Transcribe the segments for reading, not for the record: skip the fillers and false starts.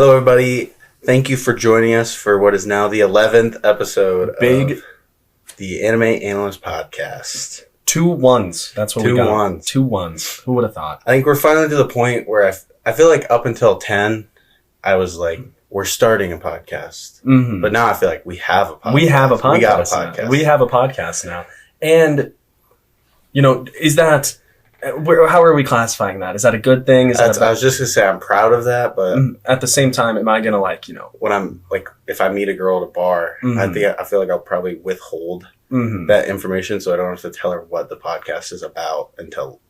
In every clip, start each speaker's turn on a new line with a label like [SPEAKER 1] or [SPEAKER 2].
[SPEAKER 1] Hello, everybody. Thank you for joining us for what is now the 11th episode of the Anime Analysts Podcast.
[SPEAKER 2] 2 1s. That's what we got.
[SPEAKER 1] 2 1s.
[SPEAKER 2] 2 1s. Who would have thought?
[SPEAKER 1] I think we're finally to the point where I feel like up until 10, I was like, we're starting a podcast.
[SPEAKER 2] Mm-hmm.
[SPEAKER 1] But now I feel like we have a podcast.
[SPEAKER 2] We have a podcast.
[SPEAKER 1] We got a podcast.
[SPEAKER 2] Now. We have a podcast now. And, is that... How are we classifying that? Is that a good thing?
[SPEAKER 1] I was just going to say I'm proud of that, but...
[SPEAKER 2] At the same time, am I going to
[SPEAKER 1] when I'm, if I meet a girl at a bar,
[SPEAKER 2] mm-hmm.
[SPEAKER 1] I feel like I'll probably withhold that information so I don't have to tell her what the podcast is about until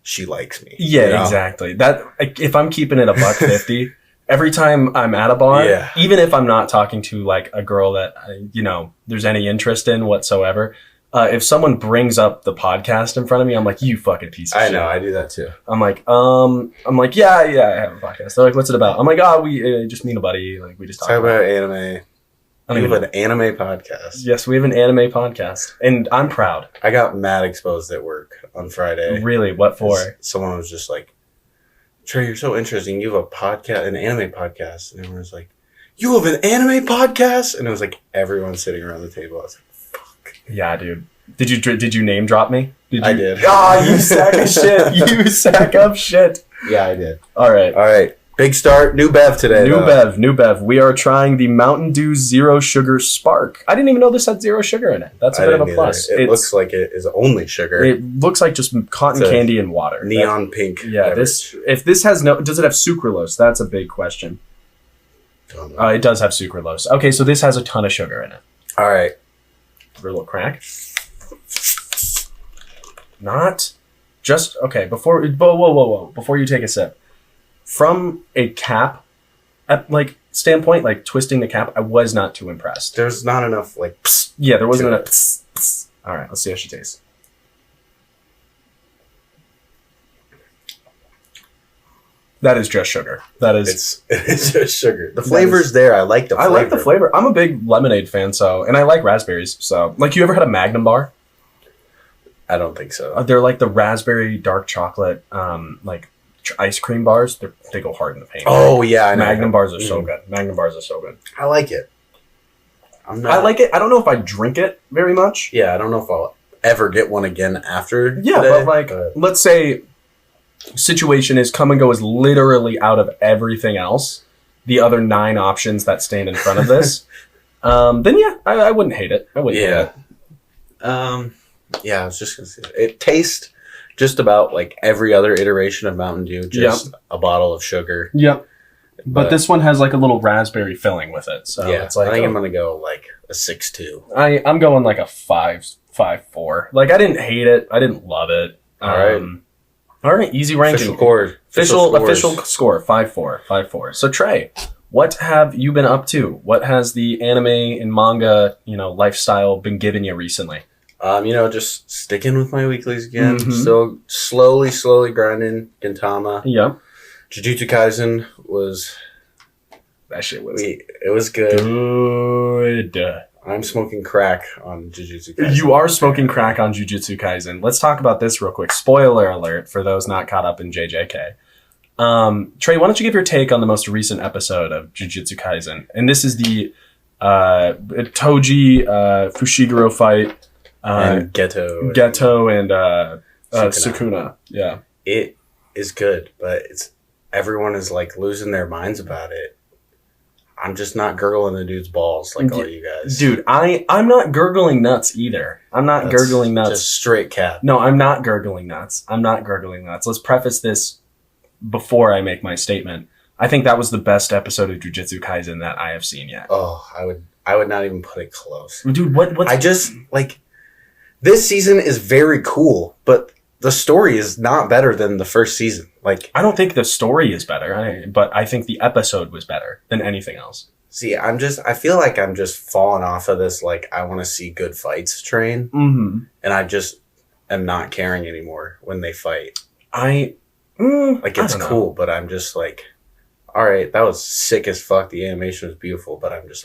[SPEAKER 1] she likes me.
[SPEAKER 2] Yeah, exactly. That if I'm keeping it $1.50, every time I'm at a bar, even if I'm not talking to, a girl that, there's any interest in whatsoever... if someone brings up the podcast in front of me, I'm like, you fucking piece of shit.
[SPEAKER 1] I know, I do that too.
[SPEAKER 2] I'm like, yeah, I have a podcast. They're like, what's it about? I'm like, we just meet a buddy. We just talk
[SPEAKER 1] about anime. We have an anime podcast.
[SPEAKER 2] Yes, we have an anime podcast. And I'm proud.
[SPEAKER 1] I got mad exposed at work on Friday.
[SPEAKER 2] Really? What for?
[SPEAKER 1] Someone was just like, Trey, you're so interesting. You have a podcast, an anime podcast. And everyone was like, you have an anime podcast? And it was like everyone sitting around the table. I was like,
[SPEAKER 2] yeah, dude. Did you name drop me?
[SPEAKER 1] I did.
[SPEAKER 2] You sack of shit. You sack of shit.
[SPEAKER 1] Yeah, I did.
[SPEAKER 2] All right.
[SPEAKER 1] Big start. New Bev today.
[SPEAKER 2] New Bev. We are trying the Mountain Dew Zero Sugar Spark. I didn't even know this had zero sugar in it. That's a bit of a plus.
[SPEAKER 1] It looks like it is only sugar.
[SPEAKER 2] It looks like just cotton candy and water.
[SPEAKER 1] Neon pink.
[SPEAKER 2] Yeah. Does it have sucralose? That's a big question. It does have sucralose. Okay, so this has a ton of sugar in it.
[SPEAKER 1] All right.
[SPEAKER 2] Give her a little crack. Not just okay. Whoa! Before you take a sip, from a cap, standpoint, twisting the cap, I was not too impressed.
[SPEAKER 1] There's not enough psst.
[SPEAKER 2] Yeah, there wasn't enough. Psst, psst. All right, let's see how she tastes. That is just sugar.
[SPEAKER 1] It's just sugar. The flavor's there. I like the flavor.
[SPEAKER 2] I like the flavor. I'm a big lemonade fan, and I like raspberries. So, you ever had a Magnum bar?
[SPEAKER 1] I don't think so.
[SPEAKER 2] They're like the raspberry dark chocolate, ice cream bars. They go hard in the paint.
[SPEAKER 1] Oh yeah, I know.
[SPEAKER 2] Magnum bars are so good.
[SPEAKER 1] I like it.
[SPEAKER 2] I like it. I don't know if I drink it very much.
[SPEAKER 1] Yeah, I don't know if I'll ever get one again after.
[SPEAKER 2] Yeah, today, but let's say. Situation is come and go is literally out of everything else. The other 9 options that stand in front of this. Then yeah, I wouldn't hate it. I wouldn't hate it.
[SPEAKER 1] Yeah, I was just gonna say it tastes just about like every other iteration of Mountain Dew, just a bottle of sugar.
[SPEAKER 2] Yep. But this one has a little raspberry filling with it. So
[SPEAKER 1] yeah, it's I think I'm gonna go a 6.2.
[SPEAKER 2] I'm going a 5.4. I didn't hate it. I didn't love it. All right, easy ranking. Official score, 5.4. So Trey, what have you been up to? What has the anime and manga, lifestyle been giving you recently?
[SPEAKER 1] Just sticking with my weeklies again. Still slowly grinding Gintama.
[SPEAKER 2] Yeah.
[SPEAKER 1] Jujutsu Kaisen was...
[SPEAKER 2] That shit was...
[SPEAKER 1] It was good.
[SPEAKER 2] Good.
[SPEAKER 1] I'm smoking crack on Jujutsu Kaisen.
[SPEAKER 2] You are smoking crack on Jujutsu Kaisen. Let's talk about this real quick. Spoiler alert for those not caught up in JJK. Trey, why don't you give your take on the most recent episode of Jujutsu Kaisen? And this is the Toji Fushiguro fight.
[SPEAKER 1] And Geto.
[SPEAKER 2] And Sukuna. Yeah.
[SPEAKER 1] It is good, but everyone is losing their minds about it. I'm just not gurgling the dude's balls all you guys.
[SPEAKER 2] Dude, I'm not gurgling nuts either. I'm not gurgling nuts.
[SPEAKER 1] Just straight cap.
[SPEAKER 2] No, I'm not gurgling nuts. Let's preface this before I make my statement. I think that was the best episode of Jujutsu Kaisen that I have seen yet.
[SPEAKER 1] Oh, I would not even put it close.
[SPEAKER 2] Dude, what's...
[SPEAKER 1] I just, this season is very cool, but the story is not better than the first season.
[SPEAKER 2] I don't think the story is better, but I think the episode was better than anything else.
[SPEAKER 1] See, I feel like I'm just falling off of this, I want to see good fights train.
[SPEAKER 2] Mm-hmm.
[SPEAKER 1] And I just am not caring anymore when they fight.
[SPEAKER 2] It's
[SPEAKER 1] cool, but I'm just all right, that was sick as fuck. The animation was beautiful, but I'm just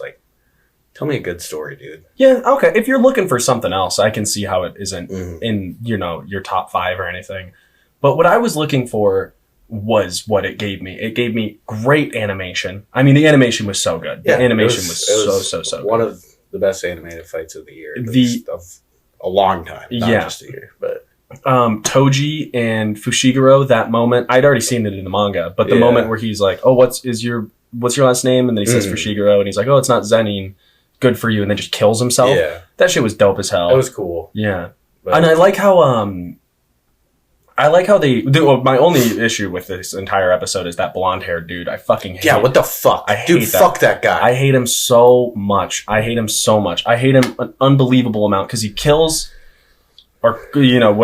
[SPEAKER 1] tell me a good story, dude.
[SPEAKER 2] Yeah, okay. If you're looking for something else, I can see how it isn't in, your top 5 or anything. But what I was looking for was what it gave me. It gave me great animation. I mean, the animation was so good. The animation was so good.
[SPEAKER 1] One of the best animated fights of the year. Of a long time. Not just a year, but...
[SPEAKER 2] Toji and Fushiguro, that moment, I'd already seen it in the manga, but the moment where he's like, oh, what's your last name? And then he says Fushiguro, and he's like, oh, it's not Zenin. Good for you. And then just kills himself. Yeah. That shit was dope as hell.
[SPEAKER 1] It was cool.
[SPEAKER 2] Yeah. But, and I like how they do. Well, my only issue with this entire episode is that blonde-haired dude. I fucking hate him.
[SPEAKER 1] What the fuck? Fuck that guy.
[SPEAKER 2] I hate him so much. I hate him an unbelievable amount because he kills... Or,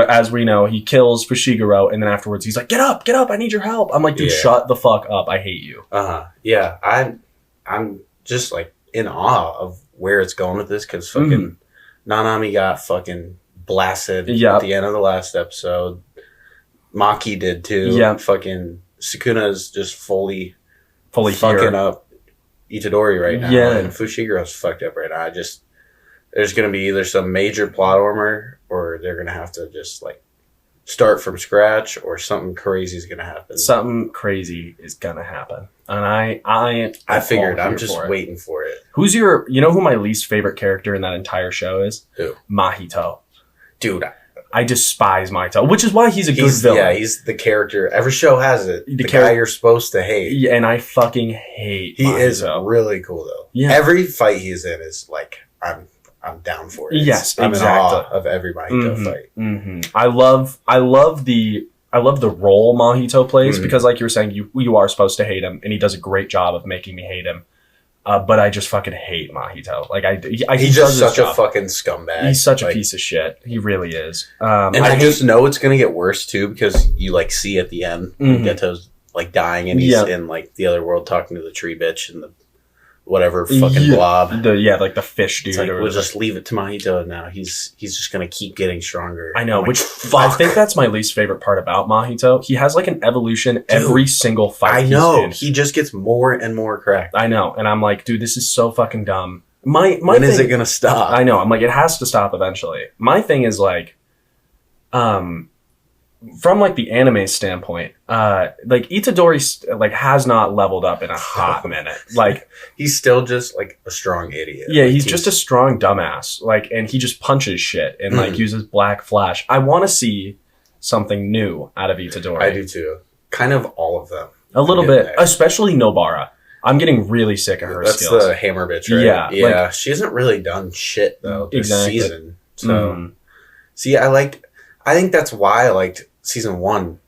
[SPEAKER 2] as we know, he kills Fushiguro, and then afterwards he's like, get up, I need your help. I'm like, dude, shut the fuck up. I hate you.
[SPEAKER 1] Yeah, I'm just, like, in awe of where it's going with this, because fucking Nanami got fucking blasted at the end of the last episode. Maki did, too. Yeah. Fucking Sukuna's just fully fucking up Itadori right now. Yeah. And Fushigiro's fucked up right now. There's going to be either some major plot armor or they're going to have to just like start from scratch or something crazy is going to happen.
[SPEAKER 2] Something crazy is going to happen. And I
[SPEAKER 1] figured I'm just waiting for it.
[SPEAKER 2] Who's who my least favorite character in that entire show is?
[SPEAKER 1] Who?
[SPEAKER 2] Mahito.
[SPEAKER 1] Dude,
[SPEAKER 2] I despise Mahito, which is why he's a good villain.
[SPEAKER 1] Yeah, he's the character. Every show has it. The guy you're supposed to hate.
[SPEAKER 2] Yeah, and I fucking hate
[SPEAKER 1] He Mahito. Is really cool though. Yeah. Every fight he's in is like, I'm down for it.
[SPEAKER 2] Yes,
[SPEAKER 1] I'm exactly. in awe of every Mahito fight.
[SPEAKER 2] Mm-hmm. I love the role Mahito plays because, like you were saying, you are supposed to hate him, and he does a great job of making me hate him. But I just fucking hate Mahito. Like he's just such a
[SPEAKER 1] fucking scumbag.
[SPEAKER 2] He's such a piece of shit. He really is.
[SPEAKER 1] And I just know it's gonna get worse too because you like see at the end Geto's like dying and he's in like the other world talking to the tree bitch and the whatever fucking blob.
[SPEAKER 2] Like the fish dude.
[SPEAKER 1] It's like, we'll just leave it to Mahito now. He's just gonna keep getting stronger.
[SPEAKER 2] I know, I think that's my least favorite part about Mahito. He has like an evolution every single fight.
[SPEAKER 1] I know. He just gets more and more cracked.
[SPEAKER 2] I know. And I'm like, dude, this is so fucking dumb.
[SPEAKER 1] When is it gonna stop?
[SPEAKER 2] I know. I'm like, it has to stop eventually. My thing is like, from like the anime standpoint, like Itadori like has not leveled up in a hot minute. Like
[SPEAKER 1] he's still just like a strong idiot.
[SPEAKER 2] Yeah, like, he's just a strong dumbass. Like, and he just punches shit and like uses black flash. I want to see something new out of Itadori.
[SPEAKER 1] I do too. Kind of all of them.
[SPEAKER 2] A little bit, especially Nobara. I'm getting really sick of her skills.
[SPEAKER 1] That's the hammer bitch, right? Yeah.
[SPEAKER 2] Like,
[SPEAKER 1] she hasn't really done shit though this season. So, see, I think that's why I liked season 1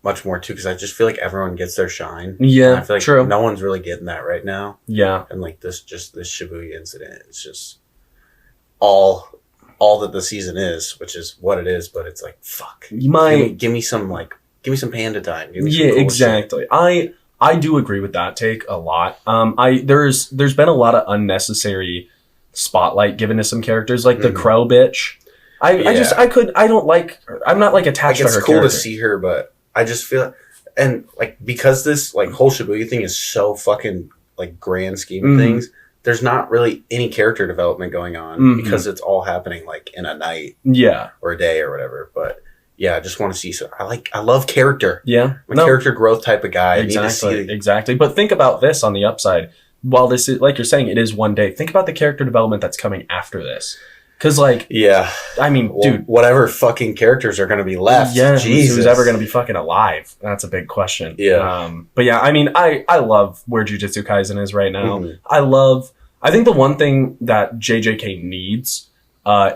[SPEAKER 1] much more too, because I just feel like everyone gets their shine.
[SPEAKER 2] Yeah,
[SPEAKER 1] and I feel like
[SPEAKER 2] true.
[SPEAKER 1] No one's really getting that right now.
[SPEAKER 2] Yeah,
[SPEAKER 1] and like this Shibuya incident, it's just all that the season is, which is what it is. But it's like fuck. Give me some panda time. Give me some cool
[SPEAKER 2] exactly. Shit. I do agree with that take a lot. There's been a lot of unnecessary spotlight given to some characters, like the crow bitch. I'm not like attached to her.
[SPEAKER 1] It's cool to see her, but I just feel, and like because this like whole Shibuya thing is so fucking like grand scheme of things, there's not really any character development going on because it's all happening like in a night, or a day or whatever. But yeah, I just want to see. So I love character.
[SPEAKER 2] Yeah,
[SPEAKER 1] I'm a character growth type of guy.
[SPEAKER 2] Exactly. But think about this on the upside. While this is like you're saying, it is one day. Think about the character development that's coming after this. Because, like, I mean, dude,
[SPEAKER 1] whatever fucking characters are going to be left.
[SPEAKER 2] Yeah, who's ever going to be fucking alive? That's a big question.
[SPEAKER 1] Yeah.
[SPEAKER 2] But yeah, I mean, I love where Jujutsu Kaisen is right now. I think the one thing that JJK needs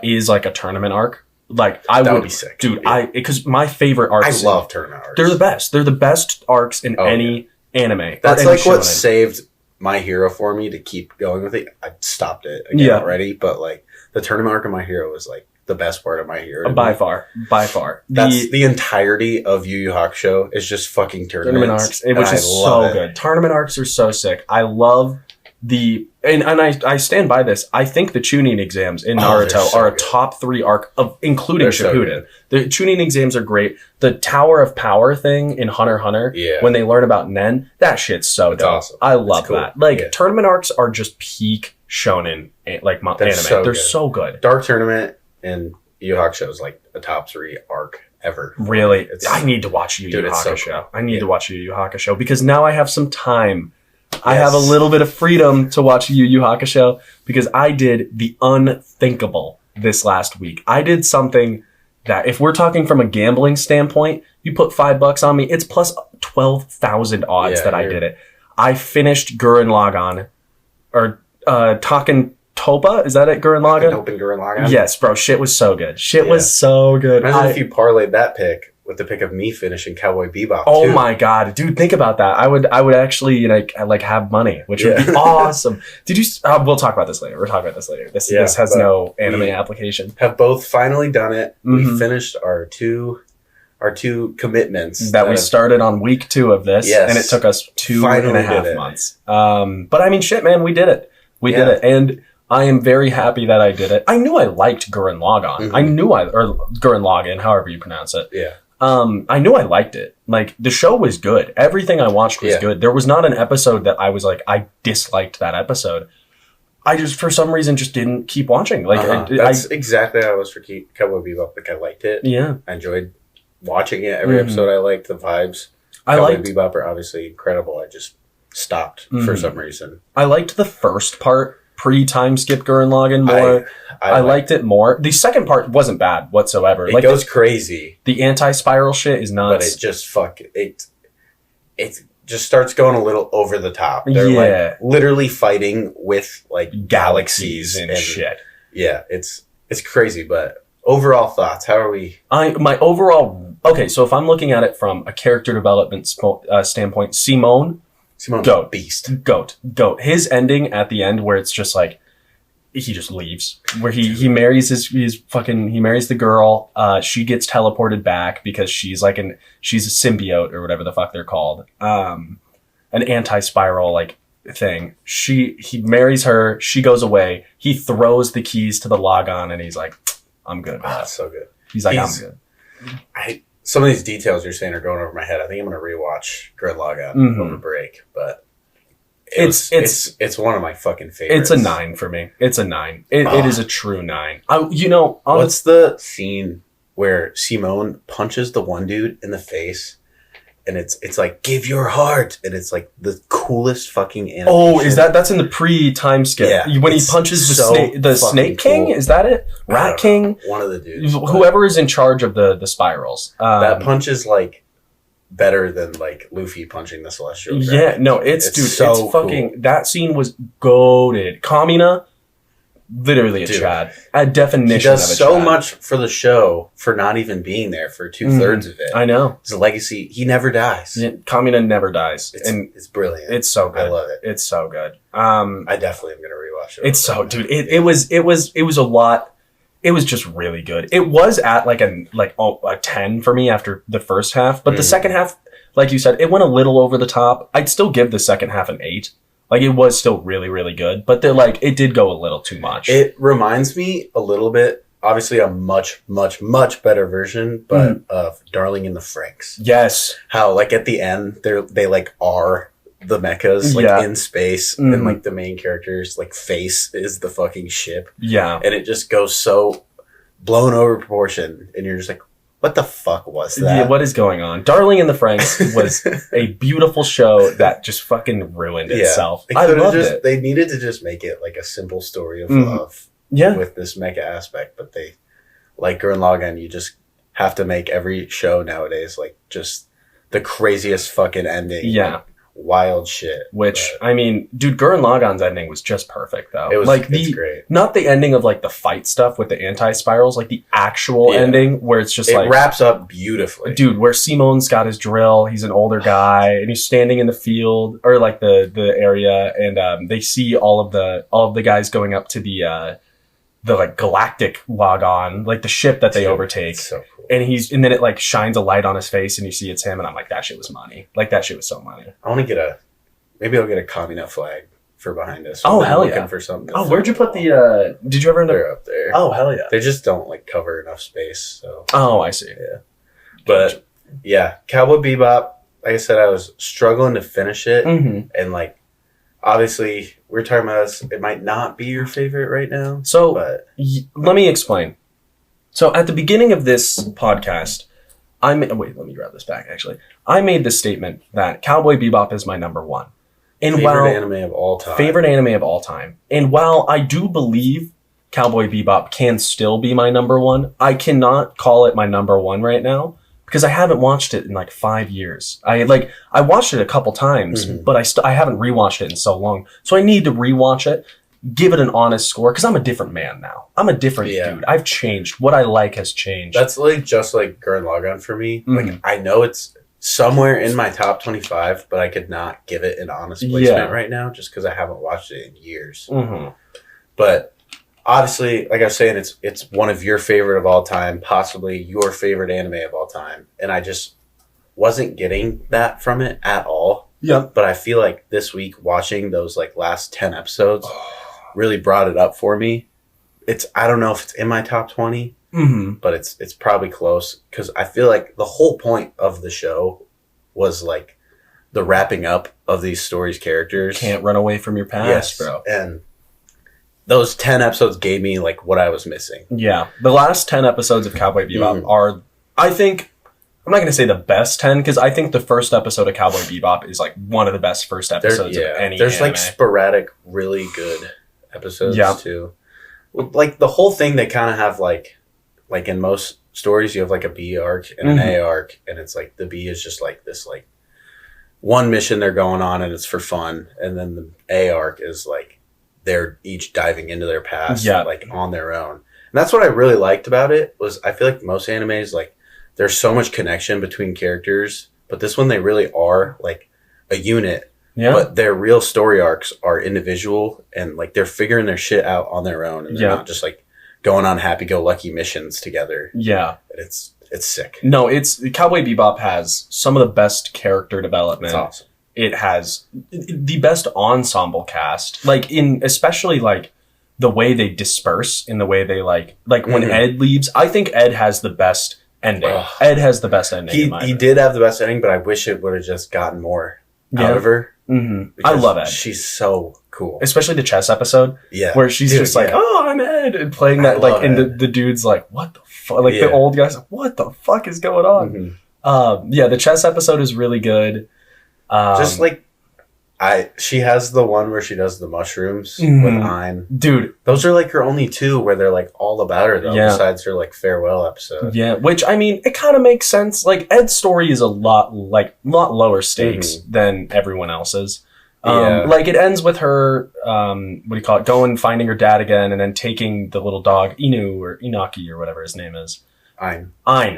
[SPEAKER 2] is like a tournament arc. Like,
[SPEAKER 1] that would be sick,
[SPEAKER 2] dude. Because my favorite arcs.
[SPEAKER 1] I love tournament arcs.
[SPEAKER 2] They're the best. They're the best arcs in any anime.
[SPEAKER 1] That's like what saved My Hero for me to keep going with it. I stopped it again already, but like. The tournament arc of My Hero was like the best part of My Hero.
[SPEAKER 2] By far.
[SPEAKER 1] That's the entirety of Yu Yu Hakusho is just fucking tournament
[SPEAKER 2] arcs, which is so good. Tournament arcs are so sick. I love and I stand by this. I think the Chunin exams in Naruto are a top 3 arc of including Shippuden. The Chunin exams are great. The Tower of Power thing in Hunter x Hunter, when they learn about Nen, that shit's so dope. Awesome. I love that. Like tournament arcs are just peak shonen like anime. They're so good.
[SPEAKER 1] Dark Tournament and Yu Yu Hakusho is like a top 3 arc ever.
[SPEAKER 2] Really? I need to watch Yu Yu Hakusho. I need to watch Yu Yu Hakusho because now I have some time. Yes. I have a little bit of freedom to watch Yu Yu Hakusho because I did the unthinkable this last week. I did something that, if we're talking from a gambling standpoint, you put $5 on me, it's plus 12,000 odds that I did it. I finished Gurren Lagann, or Taken Topa, is that it? Gurren Lagann?
[SPEAKER 1] Gurren Lagann?
[SPEAKER 2] Yes, bro. Shit was so good. Shit was so good.
[SPEAKER 1] Imagine if you parlayed that pick with the pick of me finishing Cowboy Bebop.
[SPEAKER 2] Oh my god, dude! Think about that. I would actually like have money, which would be awesome. Did you? We'll talk about this later. We'll talk about this later. This has no anime application.
[SPEAKER 1] Have both finally done it. We finished our two commitments
[SPEAKER 2] that we started on week 2 of this, and it took us 2.5 months. But I mean, shit, man, we did it. We did it, and I am very happy that I did it. I knew I liked Gurren Lagann. Or Gurren Lagann, however you pronounce it.
[SPEAKER 1] Yeah.
[SPEAKER 2] I knew I liked it. Like, the show was good. Everything I watched was good. There was not an episode that I was like, I disliked that episode. I just, for some reason, just didn't keep watching. Like,
[SPEAKER 1] that's exactly how I was for Cowboy Bebop. Like, I liked it.
[SPEAKER 2] Yeah.
[SPEAKER 1] I enjoyed watching it. Every episode I liked the vibes. Cowboy Bebop are obviously incredible. I just stopped for some reason. I
[SPEAKER 2] liked the first part, pre-time skip Gurren Lagann more. I liked it more. The second part wasn't bad whatsoever.
[SPEAKER 1] It goes crazy.
[SPEAKER 2] The anti-spiral shit is nuts.
[SPEAKER 1] But it just it just starts going a little over the top. They're like literally fighting with like galaxies
[SPEAKER 2] and shit.
[SPEAKER 1] Yeah, it's crazy, but overall thoughts, how are we?
[SPEAKER 2] Okay, so if I'm looking at it from a character development standpoint, Simone, goat,
[SPEAKER 1] beast,
[SPEAKER 2] goat. His ending at the end, where it's just like he just leaves, where he marries he marries the girl. She gets teleported back because she's a symbiote or whatever the fuck they're called. An anti-spiral like thing. He marries her. She goes away. He throws the keys to the Lagann, and he's like, "I'm good."
[SPEAKER 1] That's so good.
[SPEAKER 2] He's like, "I'm good."
[SPEAKER 1] Some of these details you're saying are going over my head. I think I'm going to rewatch Gurren Lagann over break, but it's one of my fucking favorites.
[SPEAKER 2] It's a 9 for me. It's a 9. It is a true 9.
[SPEAKER 1] What's the scene where Simone punches the one dude in the face? And it's like, give your heart. And it's like the coolest fucking animation.
[SPEAKER 2] Oh, that's in the pre-time skip? Yeah. When he punches the Snake King? Is that it? Rat King?
[SPEAKER 1] One of the dudes.
[SPEAKER 2] Whoever is in charge of the spirals.
[SPEAKER 1] That punch is like better than like Luffy punching the Celestial Dragon.
[SPEAKER 2] Yeah, no, it's fucking, cool. That scene was goated. Kamina, literally a Chad. A definition of a Chad. He does
[SPEAKER 1] so much for the show for not even being there for 2/3 of it.
[SPEAKER 2] I know.
[SPEAKER 1] His legacy, he never dies.
[SPEAKER 2] Yeah, Kamina never dies.
[SPEAKER 1] It's brilliant.
[SPEAKER 2] It's so good.
[SPEAKER 1] I love it.
[SPEAKER 2] It's so good.
[SPEAKER 1] I definitely am going to rewatch it.
[SPEAKER 2] It's so, dude, it was a lot. It was just really good. It was at like a 10 for me after the first half, but the second half, like you said, it went a little over the top. I'd still give the second half an 8. Like, it was still really, really good, but it did go a little too much.
[SPEAKER 1] It reminds me a little bit, obviously a much, much, much better version, but of Darling in the Franxx.
[SPEAKER 2] Yes.
[SPEAKER 1] How, like, at the end, they like are the mechas, like, in space, and like the main character's like face is the fucking ship.
[SPEAKER 2] Yeah.
[SPEAKER 1] And it just goes so blown over proportion, and you're just like, what the fuck was that?
[SPEAKER 2] Yeah, what is going on? Darling in the Franxx was a beautiful show that just fucking ruined itself. I loved it.
[SPEAKER 1] They needed to just make it like a simple story of love with this mecha aspect, but they, like Gurren Lagann, you just have to make every show nowadays like just the craziest fucking ending.
[SPEAKER 2] Yeah.
[SPEAKER 1] Like, wild shit.
[SPEAKER 2] I mean, dude, Gurren Lagann's ending was just perfect, though.
[SPEAKER 1] It's great.
[SPEAKER 2] Not the ending of like the fight stuff with the anti-spirals, like the actual ending where it's just
[SPEAKER 1] it wraps up beautifully.
[SPEAKER 2] Dude, where Simone's got his drill, he's an older guy, and he's standing in the field or like the area, and they see all of the guys going up to the like galactic Lagann, like the ship that they overtake.
[SPEAKER 1] So cool.
[SPEAKER 2] And then it like shines a light on his face and you see it's him, and I'm like, that shit was money. Like, that shit was so money.
[SPEAKER 1] I want to maybe I'll get a Kamina flag for behind us.
[SPEAKER 2] Oh, hell yeah.
[SPEAKER 1] Looking for something.
[SPEAKER 2] Oh, where'd you put did you ever
[SPEAKER 1] They're up there.
[SPEAKER 2] Oh, hell yeah.
[SPEAKER 1] They just don't like cover enough space. So.
[SPEAKER 2] Oh, I see.
[SPEAKER 1] Yeah. But yeah, Cowboy Bebop, like I said, I was struggling to finish it. And like, obviously we're talking about this, it might not be your favorite right now.
[SPEAKER 2] So let me explain. So at the beginning of this podcast, Wait, let me grab this back, actually. I made this statement that Cowboy Bebop is my number one. And
[SPEAKER 1] favorite anime of all time.
[SPEAKER 2] Favorite anime of all time. And while I do believe Cowboy Bebop can still be my number one, I cannot call it my number one right now because I haven't watched it in like 5 years. I watched it a couple times, but I haven't rewatched it in so long. So I need to rewatch it, give it an honest score because I'm a different man now. I'm a different dude. I've changed. What I like has changed.
[SPEAKER 1] That's like just like Gurren Lagann for me. Like I know it's somewhere in my top 25, but I could not give it an honest placement right now just because I haven't watched it in years. But obviously, like I was saying, it's one of your favorite of all time, possibly your favorite anime of all time. And I just wasn't getting that from it at all.
[SPEAKER 2] Yeah.
[SPEAKER 1] But I feel like this week watching those like last 10 episodes really brought it up for me. I don't know if it's in my top 20. But it's probably close because I feel like the whole point of the show was like the wrapping up of these stories' characters.
[SPEAKER 2] Can't run away from your past, bro.
[SPEAKER 1] And those 10 episodes gave me like what I was missing.
[SPEAKER 2] Yeah. The last 10 episodes of Cowboy Bebop are, I think, I'm not going to say the best 10 because I think the first episode of Cowboy Bebop is like one of the best first episodes of any
[SPEAKER 1] There's
[SPEAKER 2] anime.
[SPEAKER 1] like sporadic, really good episodes too. Like the whole thing, they kind of have like in most stories, you have like a B arc and an A arc, and it's like the B is just like this like one mission they're going on and it's for fun, and then the A arc is like they're each diving into their past like on their own. And that's what I really liked about it was I feel like most animes like there's so much connection between characters, but this one they really are like a unit. Yeah. But their real story arcs are individual and like they're figuring their shit out on their own, and they're not just like going on happy-go-lucky missions together. Yeah. It's sick.
[SPEAKER 2] No, Cowboy Bebop has some of the best character development.
[SPEAKER 1] It's awesome.
[SPEAKER 2] It has the best ensemble cast. Like especially like the way they disperse in the way they like when Ed leaves, I think Ed has the best ending. Ed has the best ending.
[SPEAKER 1] He did have the best ending, but I wish it would have just gotten more out of her.
[SPEAKER 2] I love Ed.
[SPEAKER 1] She's so cool.
[SPEAKER 2] Especially the chess episode. Yeah. Where she's just like, oh, I'm Ed. And playing that, like, and the dude's like, what the fuck? Like, the old guy's like, what the fuck is going on? Yeah, the chess episode is really good.
[SPEAKER 1] Just like, she has the one where she does the mushrooms with Ein.
[SPEAKER 2] Dude.
[SPEAKER 1] Those are like her only two where they're like all about her, though, besides her like farewell episode.
[SPEAKER 2] Yeah, which, I mean, it kind of makes sense. Like, Ed's story is a lot lower stakes than everyone else's. Like, it ends with her, finding her dad again, and then taking the little dog, Inu, or Inaki, or whatever his name is.
[SPEAKER 1] Ein,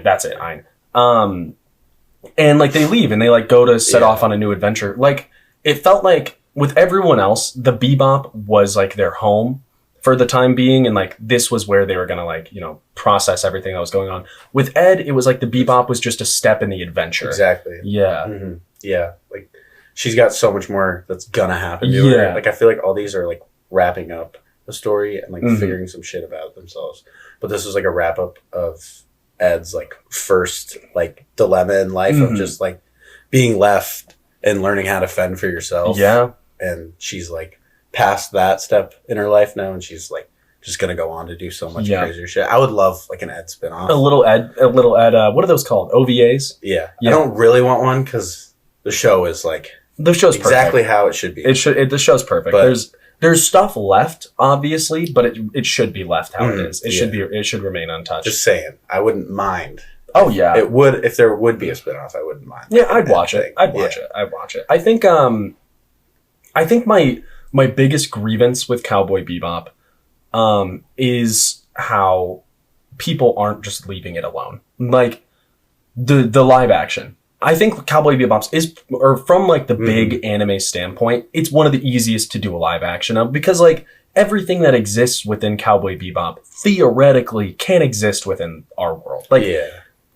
[SPEAKER 2] that's it, Ein. And, like, they leave, and they, like, go to set off on a new adventure. Like, it felt like, with everyone else, the Bebop was, like, their home for the time being, and, like, this was where they were gonna, like, you know, process everything that was going on. With Ed, it was like the Bebop was just a step in the adventure.
[SPEAKER 1] Exactly.
[SPEAKER 2] Yeah.
[SPEAKER 1] Yeah, like, she's got so much more that's gonna happen to her. Like, I feel like all these are, like, wrapping up the story and, like, figuring some shit about themselves. But this was, like, a wrap-up of Ed's, like, first, like, dilemma in life of just, like, being left and learning how to fend for yourself.
[SPEAKER 2] Yeah.
[SPEAKER 1] And she's, like, past that step in her life now, and she's, like, just gonna go on to do so much crazier shit. I would love, like, an Ed spinoff.
[SPEAKER 2] A little Ed, what are those called? OVAs?
[SPEAKER 1] Yeah. I don't really want one, because the show is, like...
[SPEAKER 2] The show's
[SPEAKER 1] exactly
[SPEAKER 2] perfect.
[SPEAKER 1] How it should be.
[SPEAKER 2] The show's perfect. But there's stuff left, obviously, but it should be left how it is. It should remain untouched.
[SPEAKER 1] Just saying, I wouldn't mind.
[SPEAKER 2] Oh yeah,
[SPEAKER 1] it would if there would be a spinoff. I wouldn't mind.
[SPEAKER 2] Yeah, I'd watch it. I'd watch it. I think my biggest grievance with Cowboy Bebop is how people aren't just leaving it alone. Like the live action. I think Cowboy Bebop from like the big anime standpoint, it's one of the easiest to do a live action of because like everything that exists within Cowboy Bebop theoretically can exist within our world. Like,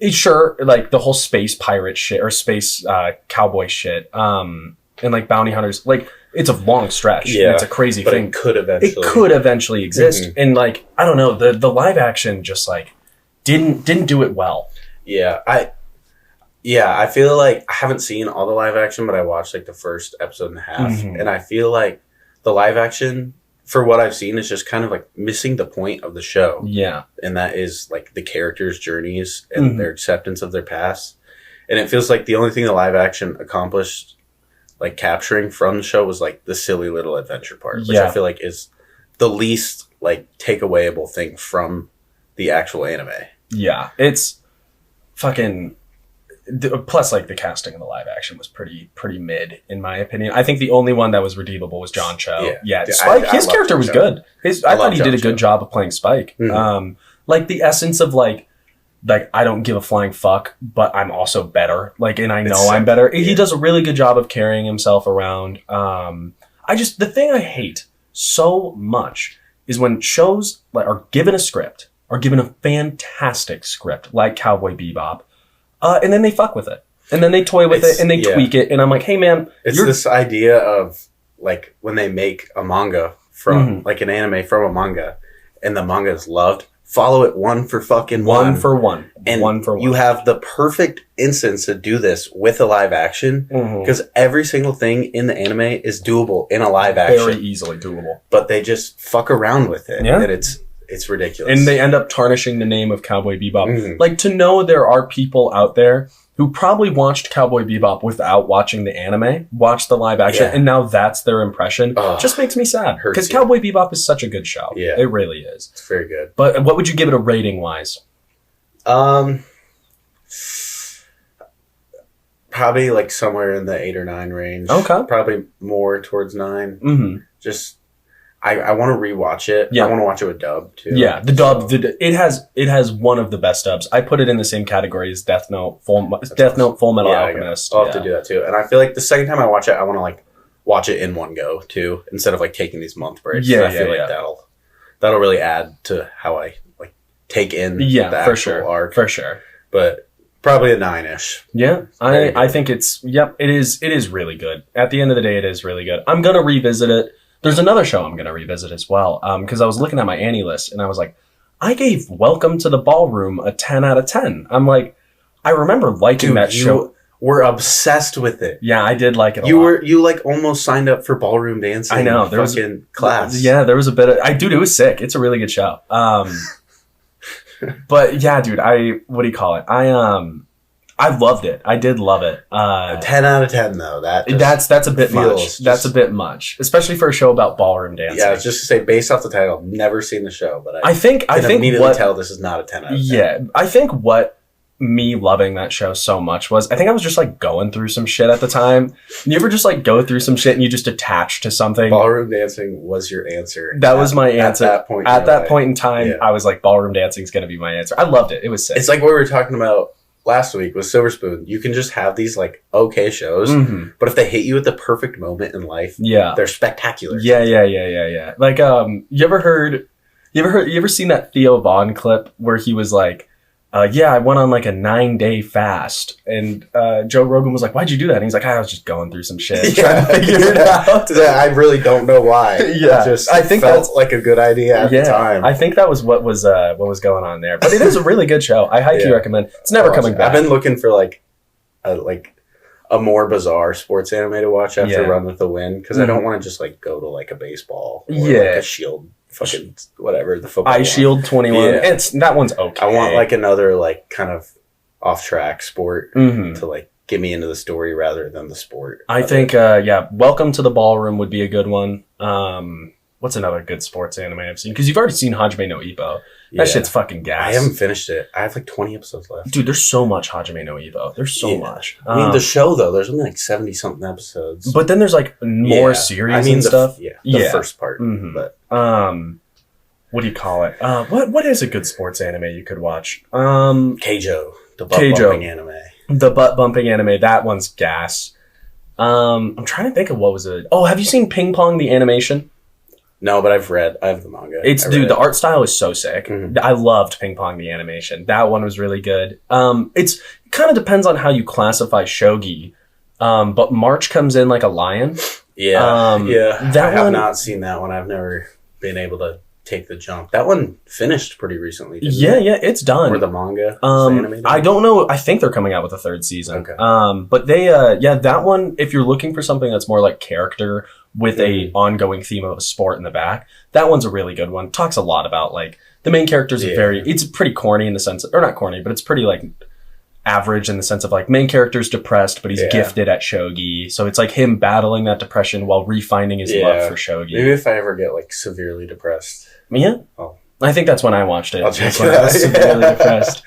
[SPEAKER 2] it's sure, like the whole space pirate shit or space cowboy shit, and like bounty hunters, like it's a long stretch. Yeah, it's a crazy thing.
[SPEAKER 1] It could
[SPEAKER 2] eventually exist, and like I don't know, the live action just like didn't do it well.
[SPEAKER 1] I feel like I haven't seen all the live action, but I watched like the first episode and a half, and I feel like the live action for what I've seen, is just kind of like missing the point of the show.
[SPEAKER 2] Yeah.
[SPEAKER 1] And that is like the characters' journeys and their acceptance of their past. And it feels like the only thing the live action accomplished, like capturing from the show, was like the silly little adventure part, which I feel like is the least like takeawayable thing from the actual anime. Yeah.
[SPEAKER 2] It's fucking... Plus, like, the casting in the live action was pretty mid, in my opinion. I think the only one that was redeemable was John Cho. Yeah, Spike, his character was good. I thought he did a good job of playing Spike. Like, the essence of, like, I don't give a flying fuck, but I'm also better. Like, and I know I'm better. Yeah. He does a really good job of carrying himself around. The thing I hate so much is when shows like are given a script, are given a fantastic script, like Cowboy Bebop, and then they fuck with it. And then they toy with it and they tweak it. And I'm like, hey, man.
[SPEAKER 1] It's this idea of, like, when they make a manga from, like, an anime from a manga, and the manga is loved, follow it one for fucking one.
[SPEAKER 2] One for one.
[SPEAKER 1] And
[SPEAKER 2] one for one.
[SPEAKER 1] You have the perfect instance to do this with a live action, because every single thing in the anime is doable in a live action.
[SPEAKER 2] Very easily doable.
[SPEAKER 1] But they just fuck around with it. Yeah. And it's ridiculous.
[SPEAKER 2] And they end up tarnishing the name of Cowboy Bebop. Like, to know there are people out there who probably watched Cowboy Bebop without watching the anime, watched the live action, and now that's their impression, just makes me sad. Because Cowboy Bebop is such a good show. Yeah. It really is.
[SPEAKER 1] It's very good.
[SPEAKER 2] But what would you give it a rating-wise?
[SPEAKER 1] Probably, like, somewhere in the 8 or 9 range.
[SPEAKER 2] Okay.
[SPEAKER 1] Probably more towards 9. Just... I want to rewatch it. Yeah. I want to watch it with dub too.
[SPEAKER 2] Yeah, the dub. It has one of the best dubs. I put it in the same category as Death Note, Full Metal Alchemist.
[SPEAKER 1] I'll have to do that too. And I feel like the second time I watch it, I want to like watch it in one go too, instead of like taking these month breaks. Yeah, I feel like that'll really add to how I like take in the actual arc.
[SPEAKER 2] For sure.
[SPEAKER 1] But probably a 9-ish.
[SPEAKER 2] Yeah, I think it is really good. At the end of the day, it is really good. I'm gonna revisit it. There's another show I'm going to revisit as well, because I was looking at my Annie list, and I was like, I gave Welcome to the Ballroom a 10 out of 10. I'm like, I remember liking that show.
[SPEAKER 1] We're obsessed with it.
[SPEAKER 2] Yeah, I did like it a lot.
[SPEAKER 1] You like almost signed up for ballroom dancing.
[SPEAKER 2] I know. There was
[SPEAKER 1] class.
[SPEAKER 2] Yeah, there was a bit of... Dude, it was sick. It's a really good show. But yeah, dude, what do you call it? I loved it. I did love it.
[SPEAKER 1] 10 out of 10 though.
[SPEAKER 2] That's a bit much. That's a bit much, especially for a show about ballroom dancing.
[SPEAKER 1] Yeah, I was just to say, based off the title, I've never seen the show, but I think immediately tell this is not a 10 out of 10.
[SPEAKER 2] Yeah, I think what me loving that show so much was, I think I was just like going through some shit at the time. You ever just like go through some shit and you just attach to something?
[SPEAKER 1] Ballroom dancing was your answer.
[SPEAKER 2] That was my answer. At that point in time, I was like, ballroom dancing is going to be my answer. I loved it. It was sick.
[SPEAKER 1] It's like what we were talking about last week with Silver Spoon. You can just have these like okay shows, but if they hit you at the perfect moment in life, they're spectacular.
[SPEAKER 2] Yeah. Like, you ever seen that Theo Vaughn clip where he was like, I went on like a 9-day fast, and Joe Rogan was like, "Why'd you do that?" And he's like, "I was just going through some shit, trying to figure it out."
[SPEAKER 1] I really don't know why. I think that's like a good idea at the time.
[SPEAKER 2] I think that was what was going on there. But it is a really good show. I highly recommend. It's never coming back.
[SPEAKER 1] I've been looking for like a more bizarre sports anime to watch after Run with the Wind, because I don't want to just like go to like a baseball or like a Shield. Fucking whatever, the football
[SPEAKER 2] Shield 21. That one's okay.
[SPEAKER 1] I want like another like kind of off track sport to like get me into the story rather than the sport.
[SPEAKER 2] I think Welcome to the Ballroom would be a good one. What's another good sports anime I've seen? Because you've already seen Hajime no Ippo. That shit's fucking gas.
[SPEAKER 1] I haven't finished it. I have like 20 episodes left.
[SPEAKER 2] Dude, there's so much Hajime no Ippo. There's so much.
[SPEAKER 1] I mean, the show, though, there's only like 70-something episodes.
[SPEAKER 2] But then there's like more series and stuff.
[SPEAKER 1] The first part. But
[SPEAKER 2] what do you call it? What is a good sports anime you could watch?
[SPEAKER 1] Keijo, the butt-bumping anime.
[SPEAKER 2] The butt-bumping anime. That one's gas. I'm trying to think of what was it. Oh, have you seen Ping Pong, the animation?
[SPEAKER 1] No, but I have the manga.
[SPEAKER 2] The art style is so sick. I loved Ping Pong, the animation. That one was really good. It kind of depends on how you classify shogi. But March comes in like a lion.
[SPEAKER 1] I have not seen that one. I've never been able to take the jump. That one finished pretty recently.
[SPEAKER 2] It's done.
[SPEAKER 1] Or the manga.
[SPEAKER 2] I don't know. I think they're coming out with a third season. Okay. But they, that one, if you're looking for something that's more like character with a ongoing theme of a sport in the back. That one's a really good one. Talks a lot about like the main characters are it's pretty corny in the sense, or not corny, but it's pretty like average in the sense of like main character's depressed, but he's gifted at shogi. So it's like him battling that depression while refinding his love for shogi.
[SPEAKER 1] Maybe if I ever get like severely depressed.
[SPEAKER 2] Yeah.
[SPEAKER 1] Oh.
[SPEAKER 2] I think that's when I watched it.
[SPEAKER 1] I'll check
[SPEAKER 2] it out. I was severely depressed.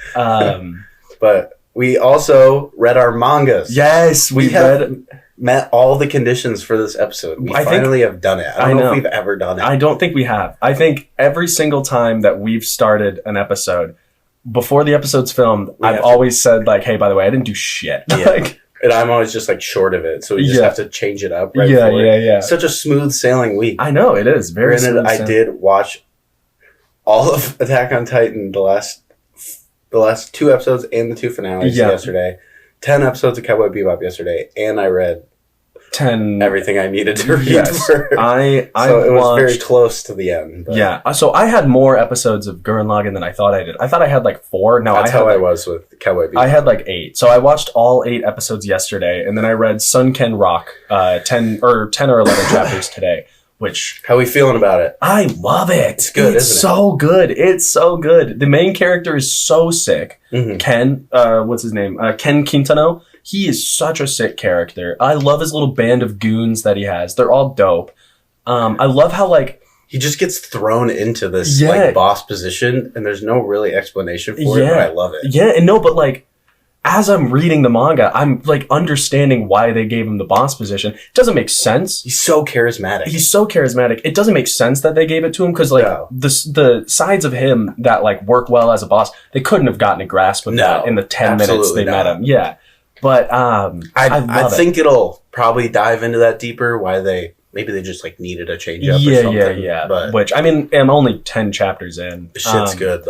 [SPEAKER 1] But we also read our mangas.
[SPEAKER 2] Yes, we
[SPEAKER 1] met all the conditions for this episode. We finally have done it. I don't know if we've ever done it.
[SPEAKER 2] I don't think we have. I think every single time that we've started an episode, before the episode's filmed, I've always said like, hey, by the way, I didn't do shit.
[SPEAKER 1] Yeah.
[SPEAKER 2] Like,
[SPEAKER 1] and I'm always just like short of it. So we just have to change it up. Right
[SPEAKER 2] Yeah.
[SPEAKER 1] Such a smooth sailing week.
[SPEAKER 2] I know, it is. Very smooth.
[SPEAKER 1] I did watch all of Attack on Titan, the last 2 episodes and the 2 finales yesterday. 10 episodes of Cowboy Bebop yesterday. And I read
[SPEAKER 2] 10
[SPEAKER 1] everything I needed to read.
[SPEAKER 2] Yes.
[SPEAKER 1] So it was very close to the end.
[SPEAKER 2] But. Yeah. So I had more episodes of Gurren Lagann than I thought I did. I thought I had like 4. No,
[SPEAKER 1] that's how I was with Cowboy Bebop.
[SPEAKER 2] I had like 8. So I watched all 8 episodes yesterday, and then I read Sunken Rock 10 or 11 chapters today. Which,
[SPEAKER 1] how are we feeling about it?
[SPEAKER 2] I love it.
[SPEAKER 1] It's good,
[SPEAKER 2] it's
[SPEAKER 1] isn't it?
[SPEAKER 2] So good. It's so good. The main character is so sick.
[SPEAKER 1] Mm-hmm.
[SPEAKER 2] Ken, what's his name? Ken Quintano. He is such a sick character. I love his little band of goons that he has. They're all dope. I love how like
[SPEAKER 1] he just gets thrown into this like boss position, and there's no really explanation for it, but I love it.
[SPEAKER 2] Yeah, and no, but like as I'm reading the manga, I'm like understanding why they gave him the boss position. It doesn't make sense.
[SPEAKER 1] He's so charismatic.
[SPEAKER 2] It doesn't make sense that they gave it to him because like the sides of him that like work well as a boss, they couldn't have gotten a grasp of that in the 10 minutes they met him. Yeah. But I think
[SPEAKER 1] it'll probably dive into that deeper. Why maybe they just like needed a change up or something.
[SPEAKER 2] Yeah.
[SPEAKER 1] But
[SPEAKER 2] which I mean, I'm only 10 chapters in.
[SPEAKER 1] The shit's good.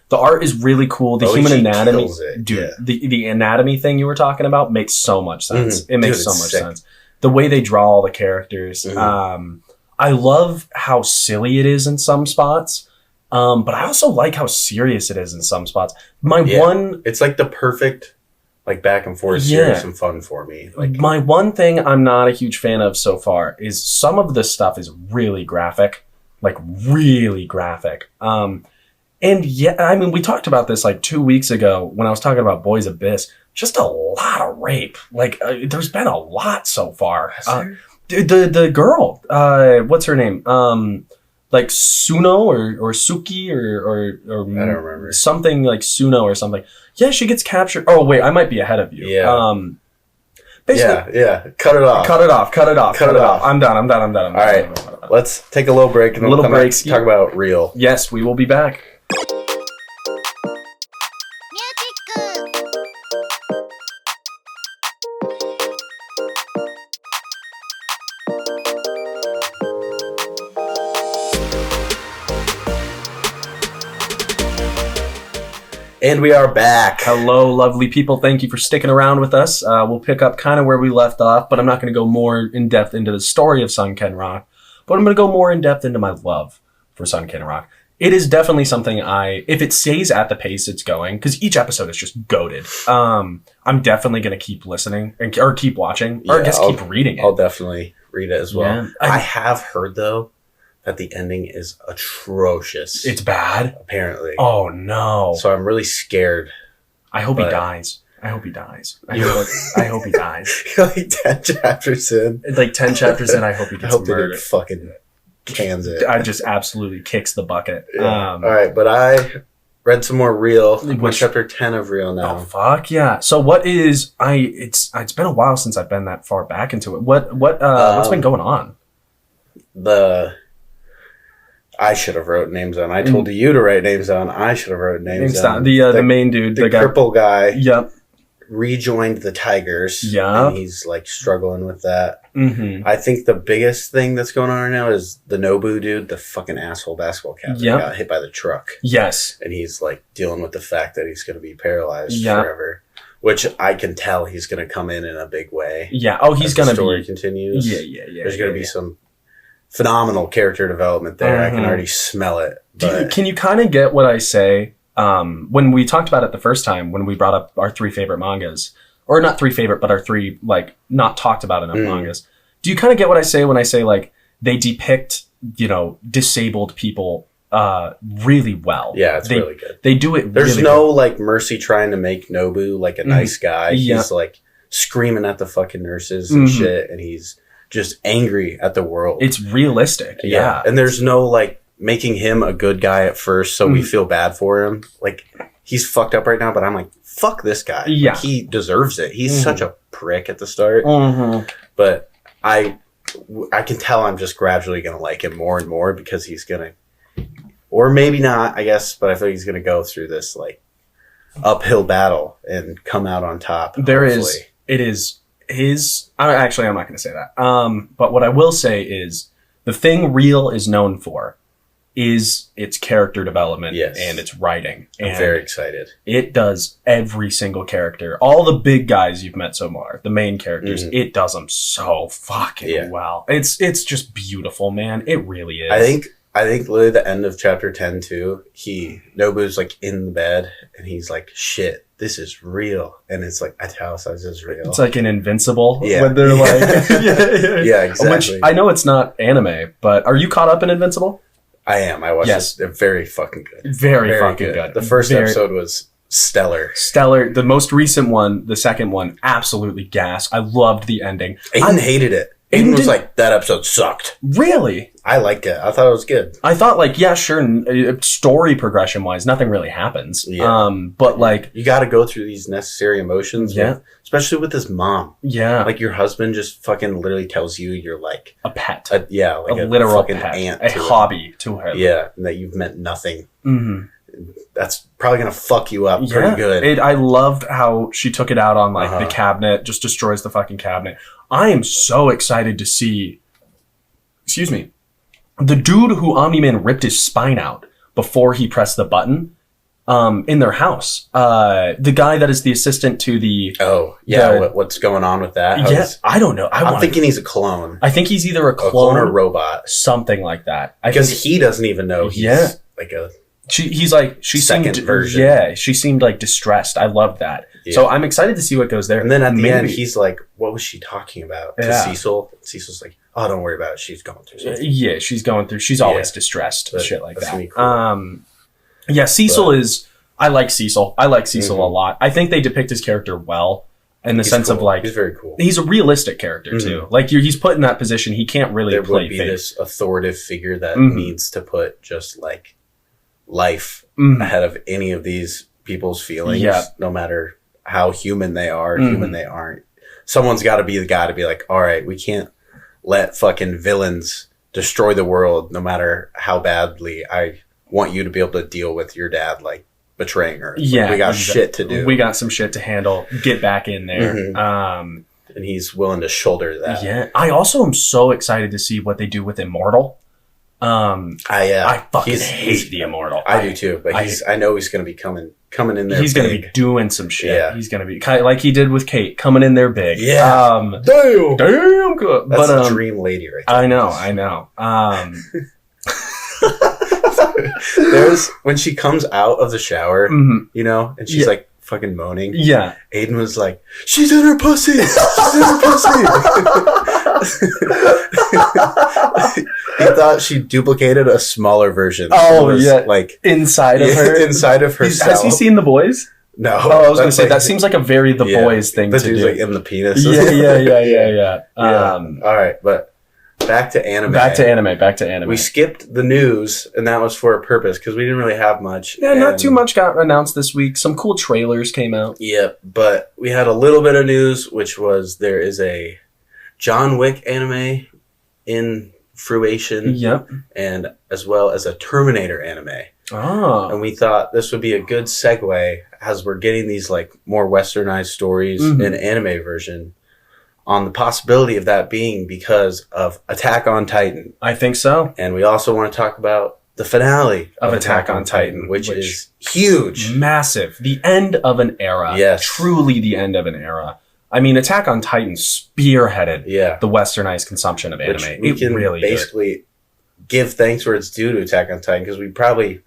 [SPEAKER 2] The art is really cool. The human anatomy,
[SPEAKER 1] dude.
[SPEAKER 2] The anatomy thing you were talking about makes so much sense.
[SPEAKER 1] Mm-hmm.
[SPEAKER 2] It makes so much sense. The way they draw all the characters.
[SPEAKER 1] Mm-hmm.
[SPEAKER 2] I love how silly it is in some spots. But I also like how serious it is in some spots.
[SPEAKER 1] It's like the perfect like back and forth serious and fun for me. Like
[SPEAKER 2] my one thing I'm not a huge fan of so far is some of this stuff is really graphic. Like really graphic. And yeah, I mean, we talked about this like 2 weeks ago when I was talking about Boys Abyss. Just a lot of rape. Like, there's been a lot so far. The girl, what's her name? Like Suno or Suki or
[SPEAKER 1] I don't remember.
[SPEAKER 2] Something like Suno or something. Yeah, she gets captured. Oh wait, I might be ahead of you.
[SPEAKER 1] Yeah. Basically, Cut it off.
[SPEAKER 2] Cut it off. I'm done.
[SPEAKER 1] All right. Let's take a little break and then we'll come back to talk about Real.
[SPEAKER 2] Yes, we will be back.
[SPEAKER 1] And we are back.
[SPEAKER 2] Hello, lovely people. Thank you for sticking around with us. We'll pick up kind of where we left off, but I'm not going to go more in depth into the story of Sunken Rock, but I'm going to go more in depth into my love for Sunken Rock. It is definitely something if it stays at the pace it's going, because each episode is just goated. I'm definitely going to keep listening or keep watching, or I guess keep reading it.
[SPEAKER 1] I'll definitely read it as well.
[SPEAKER 2] Yeah.
[SPEAKER 1] I have heard though that the ending is atrocious.
[SPEAKER 2] It's bad?
[SPEAKER 1] Apparently.
[SPEAKER 2] Oh, no.
[SPEAKER 1] So I'm really scared.
[SPEAKER 2] I hope he dies. I hope he dies. I hope he dies.
[SPEAKER 1] Like 10 chapters in.
[SPEAKER 2] Like 10 chapters in, I hope he gets murdered.
[SPEAKER 1] Dude fucking cans it.
[SPEAKER 2] I just absolutely kicks the bucket.
[SPEAKER 1] Yeah. All right, but I read some more Real. I'm chapter 10 of Real now.
[SPEAKER 2] Oh, fuck yeah. So what is... It's been a while since I've been that far back into it. What's been going on? I should have wrote names down. I told you to write names down. I should have wrote names down. The main dude.
[SPEAKER 1] The cripple guy.
[SPEAKER 2] Yep.
[SPEAKER 1] Rejoined the Tigers.
[SPEAKER 2] Yeah.
[SPEAKER 1] And he's like struggling with that.
[SPEAKER 2] Mm-hmm.
[SPEAKER 1] I think the biggest thing that's going on right now is the Nobu dude, the fucking asshole basketball captain, got hit by the truck.
[SPEAKER 2] Yes.
[SPEAKER 1] And he's like dealing with the fact that he's going to be paralyzed forever. Which I can tell he's going to come in a big way.
[SPEAKER 2] Yeah. Oh, he's going to be.
[SPEAKER 1] The story continues.
[SPEAKER 2] Yeah.
[SPEAKER 1] There's going to be some phenomenal character development there.
[SPEAKER 2] Mm-hmm.
[SPEAKER 1] I can already smell it.
[SPEAKER 2] Can you kind of get what I say? When we talked about it the first time, when we brought up our 3 favorite mangas, or not 3 favorite, but our 3 like not talked about enough mangas. Do you kind of get what I say when I say like they depict, disabled people really well?
[SPEAKER 1] Yeah, it's really good.
[SPEAKER 2] They do it.
[SPEAKER 1] There's
[SPEAKER 2] really
[SPEAKER 1] no
[SPEAKER 2] good.
[SPEAKER 1] like mercy trying to make Nobu like a nice guy.
[SPEAKER 2] Yeah.
[SPEAKER 1] He's like screaming at the fucking nurses and shit, and he's just angry at the world.
[SPEAKER 2] It's realistic. Yeah.
[SPEAKER 1] And there's no like making him a good guy at first, so we feel bad for him. Like he's fucked up right now, but I'm like, fuck this guy.
[SPEAKER 2] Yeah,
[SPEAKER 1] like, he deserves it. He's such a prick at the start, but I can tell I'm just gradually gonna like him more and more because he's gonna, or maybe not, I guess, but I feel like he's gonna go through this like uphill battle and come out on top.
[SPEAKER 2] It is his. Actually, I'm not going to say that. But what I will say is the thing Real is known for is its character development and its writing.
[SPEAKER 1] I'm very excited.
[SPEAKER 2] It does every single character. All the big guys you've met so far, the main characters, it does them so fucking well. It's just beautiful, man. It really is.
[SPEAKER 1] I think literally the end of chapter 10 too, Nobu's like in the bed and he's like, shit, this is real. And it's like italicized is real.
[SPEAKER 2] It's like an Invincible when they're like,
[SPEAKER 1] yeah, exactly.
[SPEAKER 2] Which I know it's not anime, but are you caught up in Invincible?
[SPEAKER 1] I am. I watched it. They're very fucking good.
[SPEAKER 2] Very fucking good.
[SPEAKER 1] The first episode was stellar.
[SPEAKER 2] The most recent one, the second one, absolutely gas. I loved the ending.
[SPEAKER 1] Aiden hated it. Aiden was like, that episode sucked.
[SPEAKER 2] Really?
[SPEAKER 1] I liked it. I thought it was good.
[SPEAKER 2] I thought like, yeah, sure. Story progression wise, nothing really happens. Yeah. But like,
[SPEAKER 1] you got to go through these necessary emotions.
[SPEAKER 2] Yeah.
[SPEAKER 1] Especially with his mom.
[SPEAKER 2] Yeah.
[SPEAKER 1] Like your husband just fucking literally tells you you're like
[SPEAKER 2] a pet.
[SPEAKER 1] Like
[SPEAKER 2] a literal
[SPEAKER 1] fucking
[SPEAKER 2] pet.
[SPEAKER 1] aunt.
[SPEAKER 2] A hobby to her.
[SPEAKER 1] Yeah. And that you've meant nothing. That's probably going to fuck you up pretty good.
[SPEAKER 2] I loved how she took it out on like the cabinet, just destroys the fucking cabinet. I am so excited to see, the dude who Omni-Man ripped his spine out before he pressed the button, in their house. The guy that is the assistant to the...
[SPEAKER 1] Oh, yeah, what's going on with that?
[SPEAKER 2] I don't know.
[SPEAKER 1] I'm thinking he's a clone.
[SPEAKER 2] I think he's either a clone
[SPEAKER 1] or a robot.
[SPEAKER 2] Something like that.
[SPEAKER 1] Because he doesn't even know he's like a...
[SPEAKER 2] She
[SPEAKER 1] second version.
[SPEAKER 2] Yeah, she seemed like distressed. I loved that. Yeah. So I'm excited to see what goes there.
[SPEAKER 1] And then at the end, he's like, what was she talking about? To Cecil. Cecil's like, oh, don't worry about it. She's going through something.
[SPEAKER 2] Yeah, she's going through. She's always distressed. Shit like that.
[SPEAKER 1] Cool.
[SPEAKER 2] Yeah, Cecil is... I like Cecil. I like Cecil a lot. I think they depict his character well in the sense of like...
[SPEAKER 1] He's very cool.
[SPEAKER 2] He's a realistic character too. Like he's put in that position. He can't really play
[SPEAKER 1] There would be this authoritative figure that needs to put just like life ahead of any of these people's feelings, no matter how human they are, human they aren't. Someone's got to be the guy to be like, all right, we can't let fucking villains destroy the world no matter how badly. I want you to be able to deal with your dad like betraying her.
[SPEAKER 2] Yeah,
[SPEAKER 1] we got shit to do.
[SPEAKER 2] We got some shit to handle. Get back in there.
[SPEAKER 1] And he's willing to shoulder that.
[SPEAKER 2] Yeah. I also am so excited to see what they do with Immortal. I fucking hate the Immortal.
[SPEAKER 1] I do too, but I know he's going to be coming in there.
[SPEAKER 2] He's going to be doing some shit. Yeah. He's going to be kind of like he did with Kate, coming in there big.
[SPEAKER 1] Yeah.
[SPEAKER 2] Damn good.
[SPEAKER 1] That's a dream lady right there.
[SPEAKER 2] I know.
[SPEAKER 1] There's when she comes out of the shower, you know, and she's like fucking moaning.
[SPEAKER 2] Yeah.
[SPEAKER 1] Aiden was like, she's in her pussy. She's in her pussy. He thought she duplicated a smaller version.
[SPEAKER 2] Oh, yeah.
[SPEAKER 1] Like
[SPEAKER 2] inside of her.
[SPEAKER 1] Inside of herself.
[SPEAKER 2] Has he seen The Boys?
[SPEAKER 1] No.
[SPEAKER 2] Oh, I was going to say, that seems like a very The Boys thing to do.
[SPEAKER 1] Like in the penis.
[SPEAKER 2] Yeah.
[SPEAKER 1] All right, but back to anime.
[SPEAKER 2] Back to anime.
[SPEAKER 1] We skipped the news, and that was for a purpose, because we didn't really have much.
[SPEAKER 2] Yeah, not too much got announced this week. Some cool trailers came out.
[SPEAKER 1] Yeah, but we had a little bit of news, which was there is a John Wick anime in fruition.
[SPEAKER 2] Yep.
[SPEAKER 1] And as well as a Terminator anime.
[SPEAKER 2] Oh.
[SPEAKER 1] And we thought this would be a good segue as we're getting these like more westernized stories in anime version on the possibility of that being because of Attack on Titan.
[SPEAKER 2] I think so.
[SPEAKER 1] And we also want to talk about the finale of Attack on Titan, which is huge.
[SPEAKER 2] Massive. The end of an era.
[SPEAKER 1] Yes.
[SPEAKER 2] Truly the end of an era. I mean, Attack on Titan spearheaded the westernized consumption of anime.
[SPEAKER 1] We can really basically give thanks where it's due to Attack on Titan, because we probably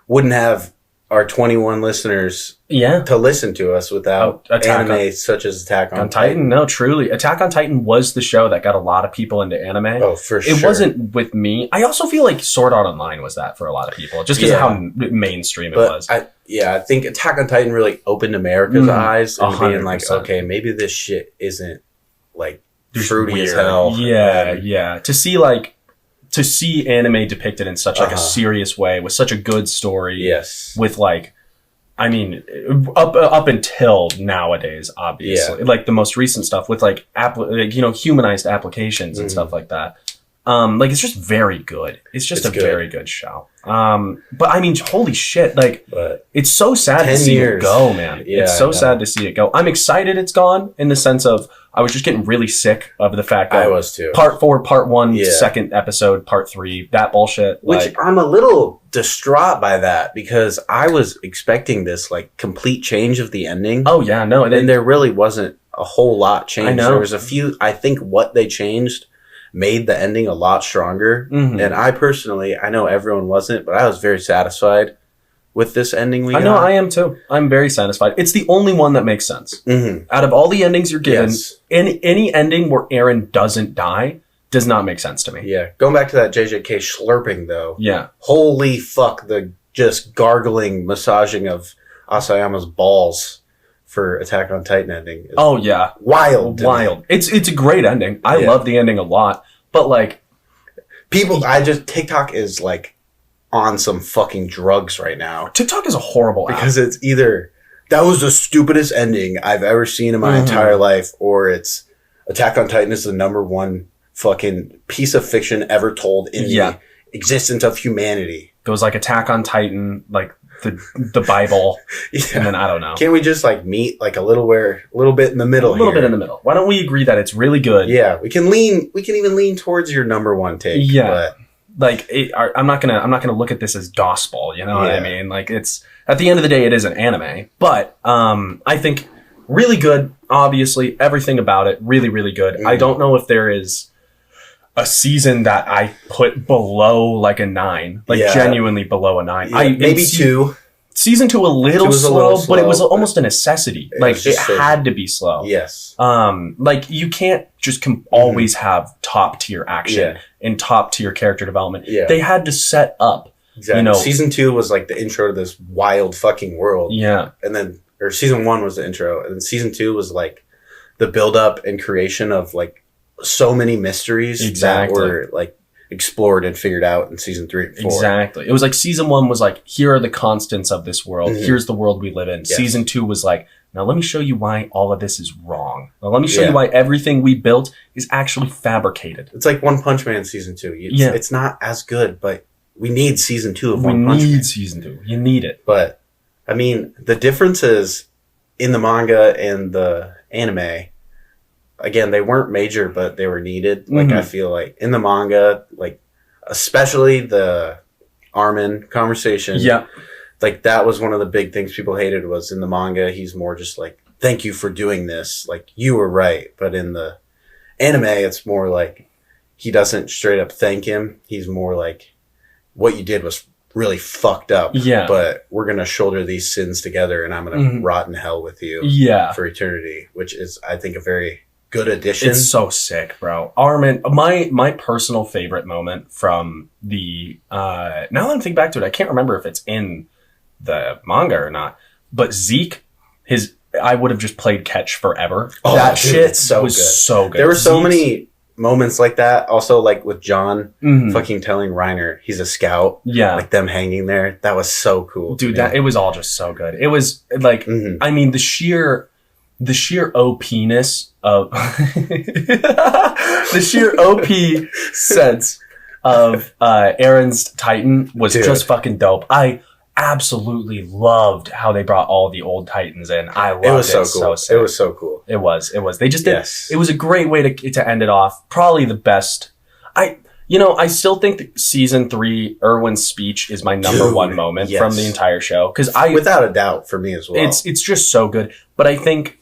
[SPEAKER 1] wouldn't have our 21 listeners to listen to us without anime such as Attack on Titan.
[SPEAKER 2] No, truly. Attack on Titan was the show that got a lot of people into anime.
[SPEAKER 1] Oh, for sure.
[SPEAKER 2] It wasn't with me. I also feel like Sword Art Online was that for a lot of people, just because of how mainstream it was.
[SPEAKER 1] I think Attack on Titan really opened America's eyes and being like, okay, maybe this shit isn't like fruity as hell.
[SPEAKER 2] Yeah. To see anime depicted in such like a serious way with such a good story.
[SPEAKER 1] Yes.
[SPEAKER 2] With like, I mean, up until nowadays, obviously, like the most recent stuff with like humanized applications and stuff like that. Like it's just very good. It's just very good show. But I mean, holy shit! Like, it's so sad to see it go, man. Yeah, it's so sad to see it go. I'm excited it's gone in the sense of I was just getting really sick of the fact that
[SPEAKER 1] I was too.
[SPEAKER 2] Part 4, Part 1, second episode, Part 3, that bullshit.
[SPEAKER 1] Which I'm a little distraught by that because I was expecting this like complete change of the ending.
[SPEAKER 2] Oh yeah, no,
[SPEAKER 1] and there really wasn't a whole lot changed.
[SPEAKER 2] I know.
[SPEAKER 1] There was a few. I think what they changed made the ending a lot stronger. And I personally, I know everyone wasn't, but I was very satisfied with this ending we got.
[SPEAKER 2] I know I am too. I'm very satisfied. It's the only one that makes sense. Out of all the endings you're given, any ending where Eren doesn't die does not make sense to me.
[SPEAKER 1] Yeah. Going back to that JJK slurping though.
[SPEAKER 2] Yeah.
[SPEAKER 1] Holy fuck, the just gargling, massaging of Asayama's balls for Attack on Titan ending.
[SPEAKER 2] Oh yeah.
[SPEAKER 1] Wild.
[SPEAKER 2] It's a great ending. I love the ending a lot. But like
[SPEAKER 1] TikTok is like on some fucking drugs right now.
[SPEAKER 2] TikTok is a horrible app.
[SPEAKER 1] Because it's either that was the stupidest ending I've ever seen in my entire life, or it's Attack on Titan is the #1 fucking piece of fiction ever told in the existence of humanity.
[SPEAKER 2] There was like Attack on Titan, like the Bible, and then I don't know.
[SPEAKER 1] Can't we just like meet like a little bit in the middle? A little
[SPEAKER 2] bit in the middle. Why don't we agree that it's really good?
[SPEAKER 1] Yeah, we can even lean towards your #1 take.
[SPEAKER 2] Yeah, but like I'm not gonna look at this as gospel. You know what I mean? Like it's at the end of the day, it is an anime, but I think really good. Obviously, everything about it really, really good. I don't know if there is a season that I put below like a 9, like genuinely below a 9.
[SPEAKER 1] Maybe 2.
[SPEAKER 2] Season 2 a little slow, but it was almost a necessity. Like it had to be slow.
[SPEAKER 1] Yes.
[SPEAKER 2] Like you can't just always have top tier action and top tier character development. Yeah. They had to set up.
[SPEAKER 1] Exactly. You know, season 2 was like the intro to this wild fucking world.
[SPEAKER 2] Yeah.
[SPEAKER 1] And then, or season 1 was the intro, and then season 2 was like the build up and creation of like so many mysteries that were like explored and figured out in season 3 and 4.
[SPEAKER 2] Exactly. It was like season 1 was like, here are the constants of this world. Here's the world we live in. Yes. Season 2 was like, now let me show you why all of this is wrong. Now let me show you why everything we built is actually fabricated.
[SPEAKER 1] It's like One Punch Man season 2. It's not as good, but we need season 2 of One Punch Man.
[SPEAKER 2] We need season 2. You need it.
[SPEAKER 1] But I mean, the differences in the manga and the anime, again, they weren't major, but they were needed. Like, I feel like in the manga, like, especially the Armin conversation. Yeah. Like, that was one of the big things people hated was in the manga, he's more just like, thank you for doing this. Like, you were right. But in the anime, it's more like, he doesn't straight up thank him. He's more like, what you did was really fucked up. Yeah. But we're going to shoulder these sins together and I'm going to rot in hell with you for eternity, which is, I think, a very good addition.
[SPEAKER 2] It's so sick, bro. Armin, my personal favorite moment from the now that I'm thinking back to it, I can't remember if it's in the manga or not, but Zeke, I would have just played catch forever.
[SPEAKER 1] Oh, that shit was so good. There were so many moments like that. Also, like with John fucking telling Reiner he's a scout. Yeah. Like them hanging there. That was so cool.
[SPEAKER 2] Dude, it was all just so good. It was like, I mean, the sheer OP-ness of the sheer OP sense of Eren's Titan was just fucking dope. I absolutely loved how they brought all the old Titans in. I loved it.
[SPEAKER 1] Was so cool. It was so cool.
[SPEAKER 2] It was. They just did. It was a great way to end it off. Probably the best. I still think that season 3 Erwin's speech is my number one moment from the entire show because
[SPEAKER 1] without a doubt for me as well.
[SPEAKER 2] It's just so good. But I think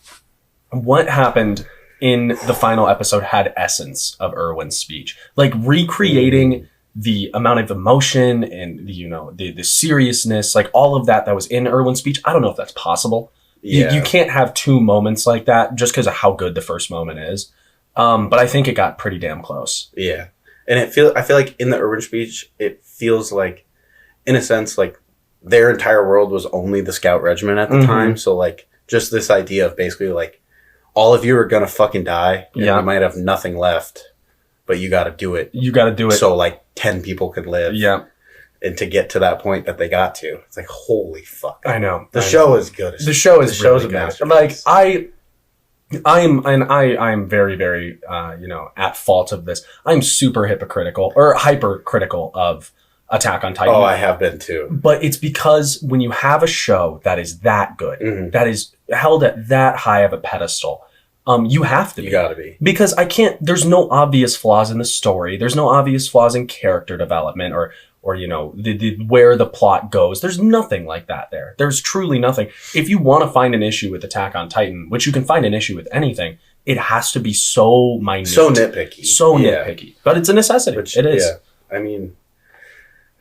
[SPEAKER 2] what happened in the final episode had essence of Erwin's speech, like recreating the amount of emotion and the seriousness, like all of that was in Erwin's speech. I don't know if that's possible. Yeah. You can't have two moments like that just because of how good the first moment is. But I think it got pretty damn close.
[SPEAKER 1] Yeah. And I feel like in the Erwin speech, it feels like, in a sense, like their entire world was only the Scout Regiment at the time. So like just this idea of basically like all of you are going to fucking die. And you might have nothing left, but you got to do it.
[SPEAKER 2] You got to do it.
[SPEAKER 1] So like 10 people could live.
[SPEAKER 2] Yeah.
[SPEAKER 1] And to get to that point that they got to, it's like, holy fuck.
[SPEAKER 2] I know.
[SPEAKER 1] The show is good.
[SPEAKER 2] The show is really good. Like I'm very, very, at fault of this. I'm super hypocritical or hypercritical of Attack on Titan.
[SPEAKER 1] Oh, I have been too.
[SPEAKER 2] But it's because when you have a show that is that good, that is held at that high of a pedestal, you have to be.
[SPEAKER 1] You gotta be.
[SPEAKER 2] Because there's no obvious flaws in the story. There's no obvious flaws in character development or where the plot goes. There's nothing like that there. There's truly nothing. If you want to find an issue with Attack on Titan, which you can find an issue with anything, it has to be so minute.
[SPEAKER 1] So nitpicky.
[SPEAKER 2] So nitpicky. But it's a necessity. It is.
[SPEAKER 1] Yeah. I mean,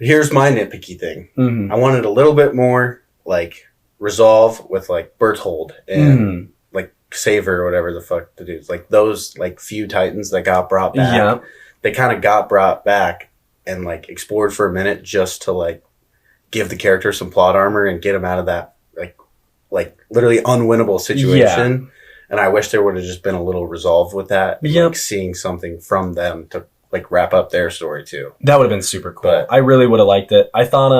[SPEAKER 1] here's my nitpicky thing. I wanted a little bit more, like, resolve with, like, Berthold and, like, Saver or whatever the fuck the dudes. Like, those, like, few Titans that got brought back.
[SPEAKER 2] Yeah.
[SPEAKER 1] They kind of got brought back and like explored for a minute just to like give the character some plot armor and get him out of that like literally unwinnable situation. And I wish there would have just been a little resolve with that. Like seeing something from them to like wrap up their story too.
[SPEAKER 2] That would have been super cool. But I really would have liked it. I thought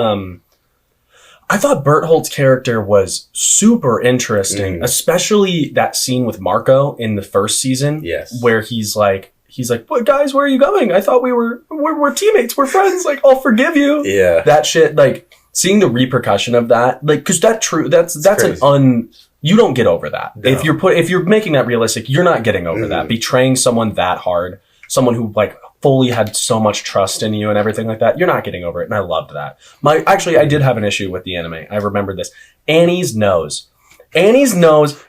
[SPEAKER 2] Berthold's character was super interesting, especially that scene with Marco in the first season.
[SPEAKER 1] Yes.
[SPEAKER 2] Where he's like, "What, guys, where are you going? I thought we're teammates, we're friends. Like, I'll forgive you."
[SPEAKER 1] Yeah.
[SPEAKER 2] That shit, like, seeing the repercussion of that, like, cause that's you don't get over that. No. If you're making that realistic, you're not getting over that. Betraying someone that hard, someone who like fully had so much trust in you and everything like that, you're not getting over it. And I loved that. I did have an issue with the anime. I remember this. Annie's nose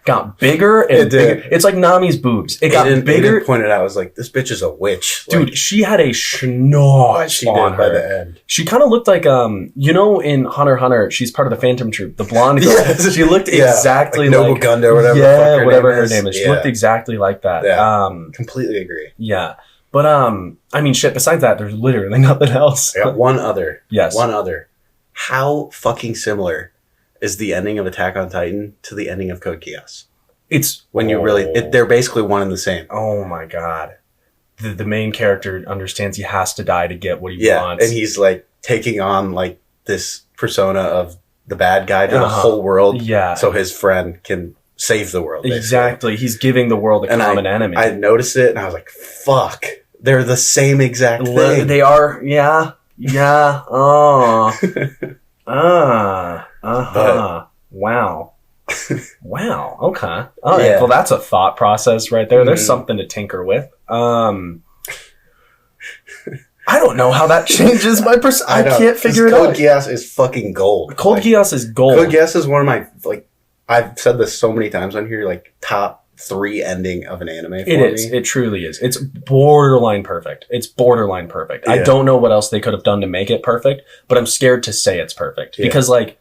[SPEAKER 2] got bigger and bigger. It's like Nami's boobs. It got bigger.
[SPEAKER 1] Aiden pointed out, I was like, this bitch is a witch.
[SPEAKER 2] Dude, like, she had a schnoz on her.
[SPEAKER 1] By the end.
[SPEAKER 2] She kind of looked like, in Hunter x Hunter, she's part of the Phantom Troop, the blonde girl. Yes. She looked exactly like
[SPEAKER 1] Noble Gunda or whatever.
[SPEAKER 2] Yeah, whatever her name is. She looked exactly like that.
[SPEAKER 1] Yeah. Completely agree.
[SPEAKER 2] Yeah. But, I mean, shit, besides that, there's literally nothing else.
[SPEAKER 1] I got one other.
[SPEAKER 2] Yes.
[SPEAKER 1] One other. How fucking similar is the ending of Attack on Titan to the ending of Code Geass?
[SPEAKER 2] It's
[SPEAKER 1] when you they're basically one and the same.
[SPEAKER 2] Oh my god. The main character understands he has to die to get what he wants.
[SPEAKER 1] And he's like taking on like this persona of the bad guy to the whole world.
[SPEAKER 2] Yeah.
[SPEAKER 1] So his friend can save the world. Basically.
[SPEAKER 2] Exactly. He's giving the world a common enemy.
[SPEAKER 1] I noticed it and I was like, fuck. They're the same exact thing.
[SPEAKER 2] They are, yeah. Yeah. Oh. Wow. Wow. Okay. All right. Yeah. Well, that's a thought process right there. There's something to tinker with. I don't know how that changes my I can't figure it out.
[SPEAKER 1] Code Geass is fucking gold.
[SPEAKER 2] Code Geass is gold.
[SPEAKER 1] Code Geass is one of my, like, I've said this so many times on here, like, top 3 ending of an anime for me.
[SPEAKER 2] It is. It truly is. It's borderline perfect. Yeah. I don't know what else they could have done to make it perfect, but I'm scared to say it's perfect. Yeah. Because, like,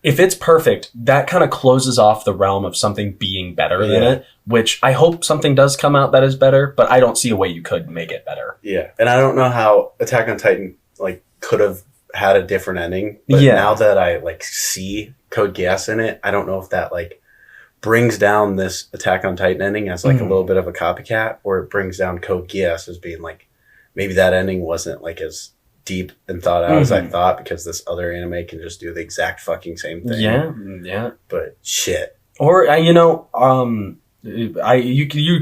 [SPEAKER 2] if it's perfect, that kind of closes off the realm of something being better than it, which I hope something does come out that is better, but I don't see a way you could make it better.
[SPEAKER 1] Yeah. And I don't know how Attack on Titan, like, could have had a different ending, but now that I, like, see Code Geass in it, I don't know if that, like, brings down this Attack on Titan ending as like a little bit of a copycat, or it brings down Code Geass as being like, maybe that ending wasn't like as deep and thought out as I thought, because this other anime can just do the exact fucking same thing.
[SPEAKER 2] Yeah.
[SPEAKER 1] But shit.
[SPEAKER 2] Or you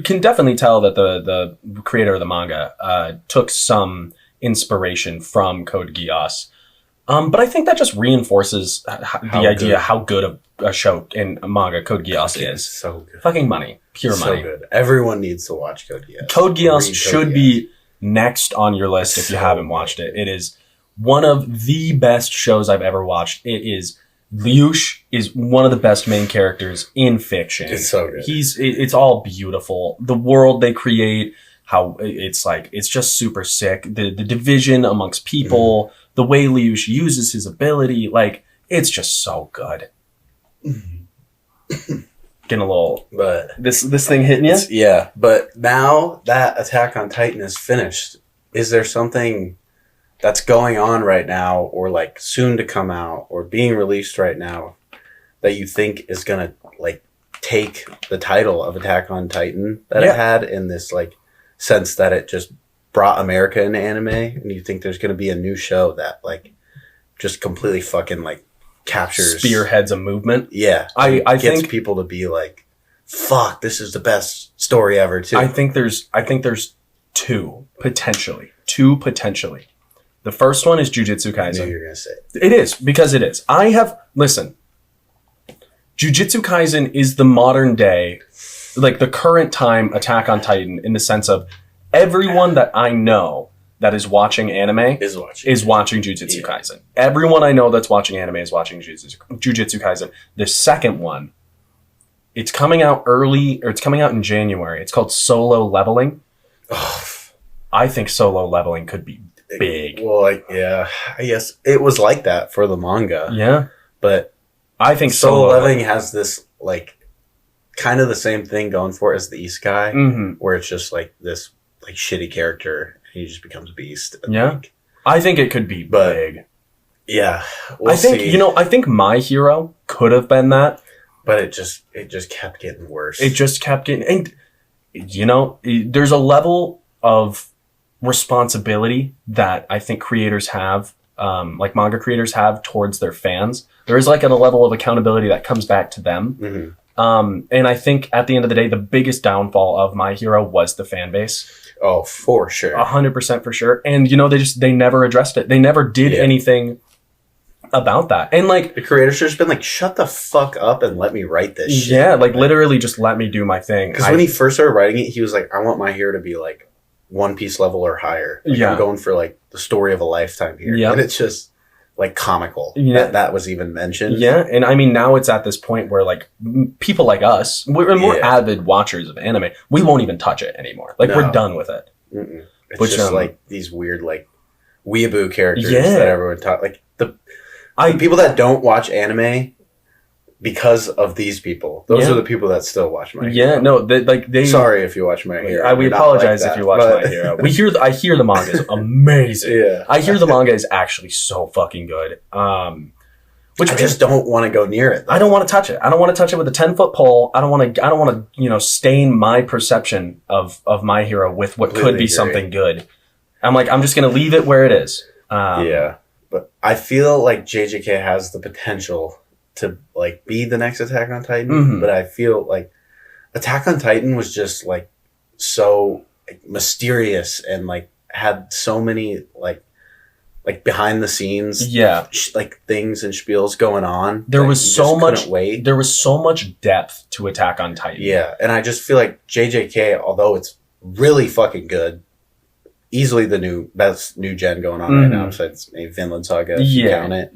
[SPEAKER 2] can definitely tell that the creator of the manga took some inspiration from Code Geass. But I think that just reinforces the idea how good a show in a manga Code Geass is.
[SPEAKER 1] So good.
[SPEAKER 2] Fucking money. Pure money.
[SPEAKER 1] So good. Everyone needs to watch Code Geass.
[SPEAKER 2] Code Geass should be next on your list if you haven't watched it. It is one of the best shows I've ever watched. Liush is one of the best main characters in fiction.
[SPEAKER 1] It's so good.
[SPEAKER 2] It's all beautiful. The world they create, how it's like, it's just super sick. The division amongst people, the way Liush uses his ability, like, it's just so good. Getting a little, but this thing hitting you?
[SPEAKER 1] Yeah, but now that Attack on Titan is finished, is there something that's going on right now, or like soon to come out, or being released right now, that you think is gonna like take the title of Attack on Titan that it had, in this like sense that it just brought America into anime, and you think there's gonna be a new show that like just completely fucking like captures,
[SPEAKER 2] spearheads a movement?
[SPEAKER 1] Yeah, I gets think people to be like, fuck, this is the best story ever too.
[SPEAKER 2] I think there's two potentially. The first one is Jujutsu Kaisen.
[SPEAKER 1] I knew you were gonna say
[SPEAKER 2] it is, because it is. Listen, Jujutsu Kaisen is the modern day, like the current time Attack on Titan, in the sense of everyone that I know that is watching anime is watching Jujutsu Kaisen. Everyone I know that's watching anime is watching Jujutsu Kaisen. The second one, it's coming out in January. It's called Solo Leveling. I think Solo Leveling could be big.
[SPEAKER 1] Well, like, yeah, I guess it was like that for the manga.
[SPEAKER 2] Yeah.
[SPEAKER 1] But
[SPEAKER 2] I think
[SPEAKER 1] Solo Leveling has this, like, kind of the same thing going for it as the Isekai, where it's just, like, this, like, shitty character. He just becomes a beast.
[SPEAKER 2] Yeah. I think it could be big.
[SPEAKER 1] Yeah.
[SPEAKER 2] I think My Hero could have been that.
[SPEAKER 1] But it just kept getting worse.
[SPEAKER 2] It just kept getting, and, there's a level of responsibility that I think creators have, like manga creators have towards their fans. There is like a level of accountability that comes back to them. And I think at the end of the day, the biggest downfall of My Hero was the fan base.
[SPEAKER 1] Oh, for sure.
[SPEAKER 2] 100% for sure. And, they never addressed it. They never did anything about that. And like,
[SPEAKER 1] the creators should have been like, shut the fuck up and let me write this shit.
[SPEAKER 2] Yeah, like literally just let me do my thing.
[SPEAKER 1] Because when he first started writing it, he was like, I want My Hero to be like One Piece level or higher. Like, I'm going for like the story of a lifetime here. Yeah. And it's just like comical that was even mentioned. Yeah. And I mean, now it's at this point where like people like us, we're more avid watchers of anime. We won't even touch it anymore. Like we're done with it. It's just like these weird like weeaboo characters that everyone taught. Like the people that don't watch anime because of these people. Those are the people that still watch My Hero.
[SPEAKER 2] Yeah, no, they.
[SPEAKER 1] Sorry if you watch My Hero.
[SPEAKER 2] We apologize if you watch My Hero. I hear the manga is amazing. Yeah, I hear the manga is actually so fucking good.
[SPEAKER 1] Which I just don't want to go near it.
[SPEAKER 2] I don't want to touch it. I don't want to touch it with a 10-foot pole. I don't want to stain my perception of My Hero with what could be something good. I'm just gonna leave it where it is.
[SPEAKER 1] But I feel like JJK has the potential to like be the next Attack on Titan, but I feel like Attack on Titan was just like so mysterious and like had so many like behind the scenes like things and spiels going on.
[SPEAKER 2] There was so much depth to Attack on Titan.
[SPEAKER 1] Yeah, and I just feel like JJK, although it's really fucking good, easily the best new gen going on right now, besides maybe Vinland Saga if you count it.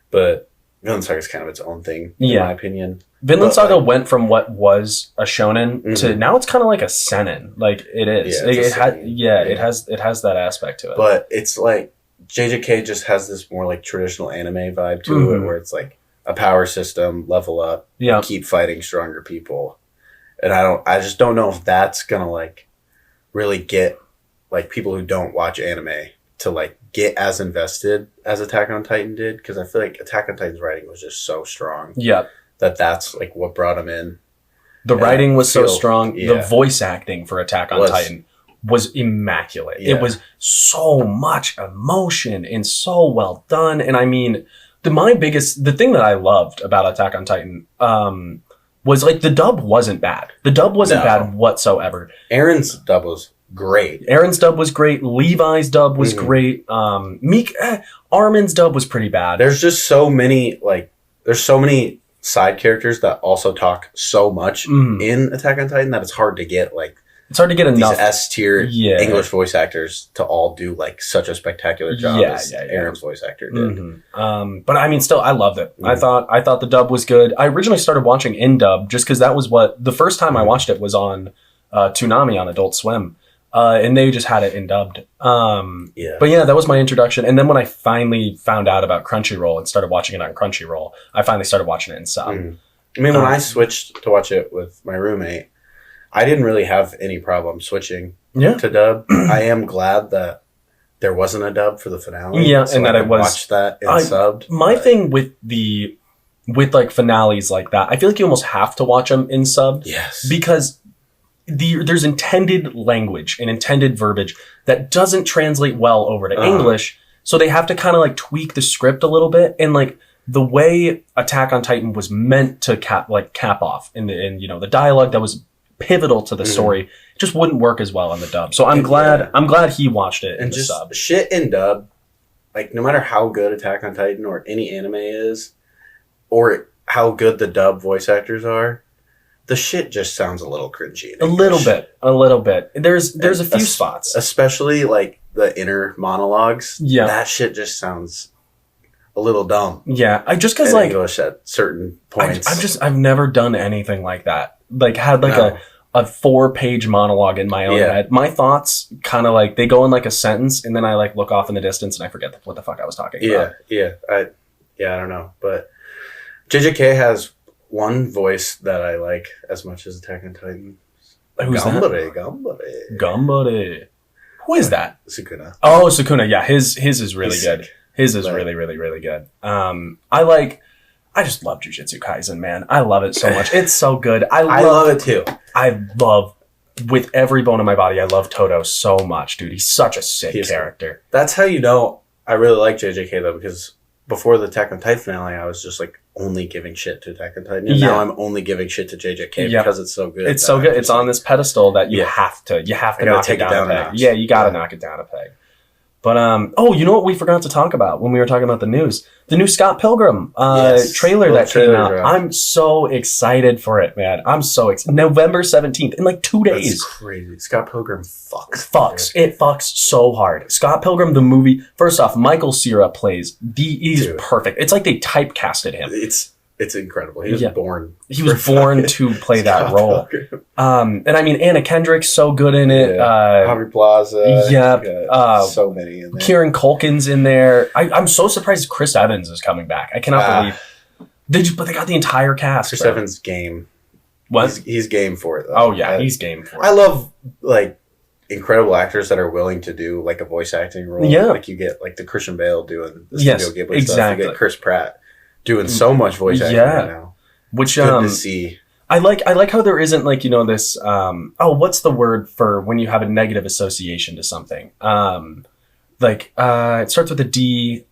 [SPEAKER 1] But Vinland Saga is kind of its own thing, in my opinion.
[SPEAKER 2] Vinland Saga went from what was a shonen to now it's kind of like a seinen. Like it is. It has that aspect to it.
[SPEAKER 1] But it's like JJK just has this more like traditional anime vibe to it, where it's like a power system, level up, keep fighting stronger people. And I just don't know if that's gonna like really get like people who don't watch anime to like get as invested as Attack on Titan did, because I feel like Attack on Titan's writing was just so strong. Yeah, that's like what brought him in.
[SPEAKER 2] The writing was so strong. The voice acting for Attack on Titan was immaculate. It was so much emotion and so well done. And I mean, the thing that I loved about Attack on Titan was like the dub wasn't bad. The dub wasn't bad whatsoever.
[SPEAKER 1] Aaron's dub was great.
[SPEAKER 2] Aaron's dub was great. Levi's dub was great. Armin's dub was pretty bad.
[SPEAKER 1] There's just so many side characters that also talk so much in Attack on Titan that it's hard to get enough these S-tier English voice actors to all do like such a spectacular job as Aaron's voice actor did.
[SPEAKER 2] But I mean, still, I loved it. I thought the dub was good. I originally started watching in dub just because that was what the first time I watched it was on Toonami on Adult Swim. and they just had it in dubbed. But yeah, that was my introduction. And then when I finally found out about Crunchyroll and started watching it on Crunchyroll, I finally started watching it in sub.
[SPEAKER 1] I mean, when I switched to watch it with my roommate, I didn't really have any problem switching to dub. I am glad that there wasn't a dub for the finale.
[SPEAKER 2] Yeah, so and that I was
[SPEAKER 1] watch that in subbed.
[SPEAKER 2] My thing with like finales like that, I feel like you almost have to watch them in subbed.
[SPEAKER 1] Yes,
[SPEAKER 2] because there's intended language and intended verbiage that doesn't translate well over to English, so they have to kind of like tweak the script a little bit, and like the way Attack on Titan was meant to cap off in the dialogue that was pivotal to the story just wouldn't work as well on the dub. So I'm glad he watched it in the sub.
[SPEAKER 1] Shit in dub, like no matter how good Attack on Titan or any anime is, or how good the dub voice actors are, the shit just sounds a little cringy.
[SPEAKER 2] A little bit. There's a few spots,
[SPEAKER 1] especially like the inner monologues.
[SPEAKER 2] Yeah,
[SPEAKER 1] that shit just sounds a little dumb.
[SPEAKER 2] Yeah, I just because like
[SPEAKER 1] English at certain points.
[SPEAKER 2] I've never done anything like that. Like had like a 4-page monologue in my own head. My thoughts kind of like they go in like a sentence, and then I like look off in the distance and I forget what the fuck I was talking about.
[SPEAKER 1] I don't know, but JJK has one voice that I like as much as Attack on Titan.
[SPEAKER 2] Who's
[SPEAKER 1] Gambare.
[SPEAKER 2] Gambare. Who is that?
[SPEAKER 1] Sukuna.
[SPEAKER 2] Oh, Sukuna. Yeah, his is really good. His is really, really, really good. I just love Jujutsu Kaisen, man. I love it so much. It's so good. I
[SPEAKER 1] love it too.
[SPEAKER 2] I love, with every bone in my body, I love Todo so much, dude. He's such a sick character.
[SPEAKER 1] That's how you know I really like JJK though, because before the Attack on Titan finale, I was just like only giving shit to Attack on Titan. And now I'm only giving shit to JJK because it's so good.
[SPEAKER 2] It's so good. It's on this pedestal that you have to knock it down a peg. Yeah, you got to knock it down a peg. But, you know what we forgot to talk about when we were talking about the news? The new Scott Pilgrim trailer that came out. I'm so excited for it, man. I'm so excited. November 17th, in like 2 days.
[SPEAKER 1] That's crazy. Scott Pilgrim
[SPEAKER 2] fucks. It fucks so hard. Scott Pilgrim, the movie, first off, Michael Cera plays. He's perfect. It's like they typecasted him.
[SPEAKER 1] It's incredible. He was born.
[SPEAKER 2] He was born to play that role. And I mean, Anna Kendrick's so good in it.
[SPEAKER 1] Aubrey Plaza.
[SPEAKER 2] Yeah.
[SPEAKER 1] So many in there.
[SPEAKER 2] Kieran Culkin's in there. I'm so surprised Chris Evans is coming back. I cannot believe. But they got the entire cast.
[SPEAKER 1] Chris Evans game.
[SPEAKER 2] What?
[SPEAKER 1] He's game for it, though.
[SPEAKER 2] Oh, yeah. He's game for it.
[SPEAKER 1] I love, like, incredible actors that are willing to do, like, a voice acting role.
[SPEAKER 2] Yeah.
[SPEAKER 1] Like, you get, like, the Christian Bale doing the Studio Ghibli stuff. You get Chris Pratt doing so much voice acting right now.
[SPEAKER 2] Which
[SPEAKER 1] good to see.
[SPEAKER 2] I like how there isn't like, this what's the word for when you have a negative association to something? It starts with a D.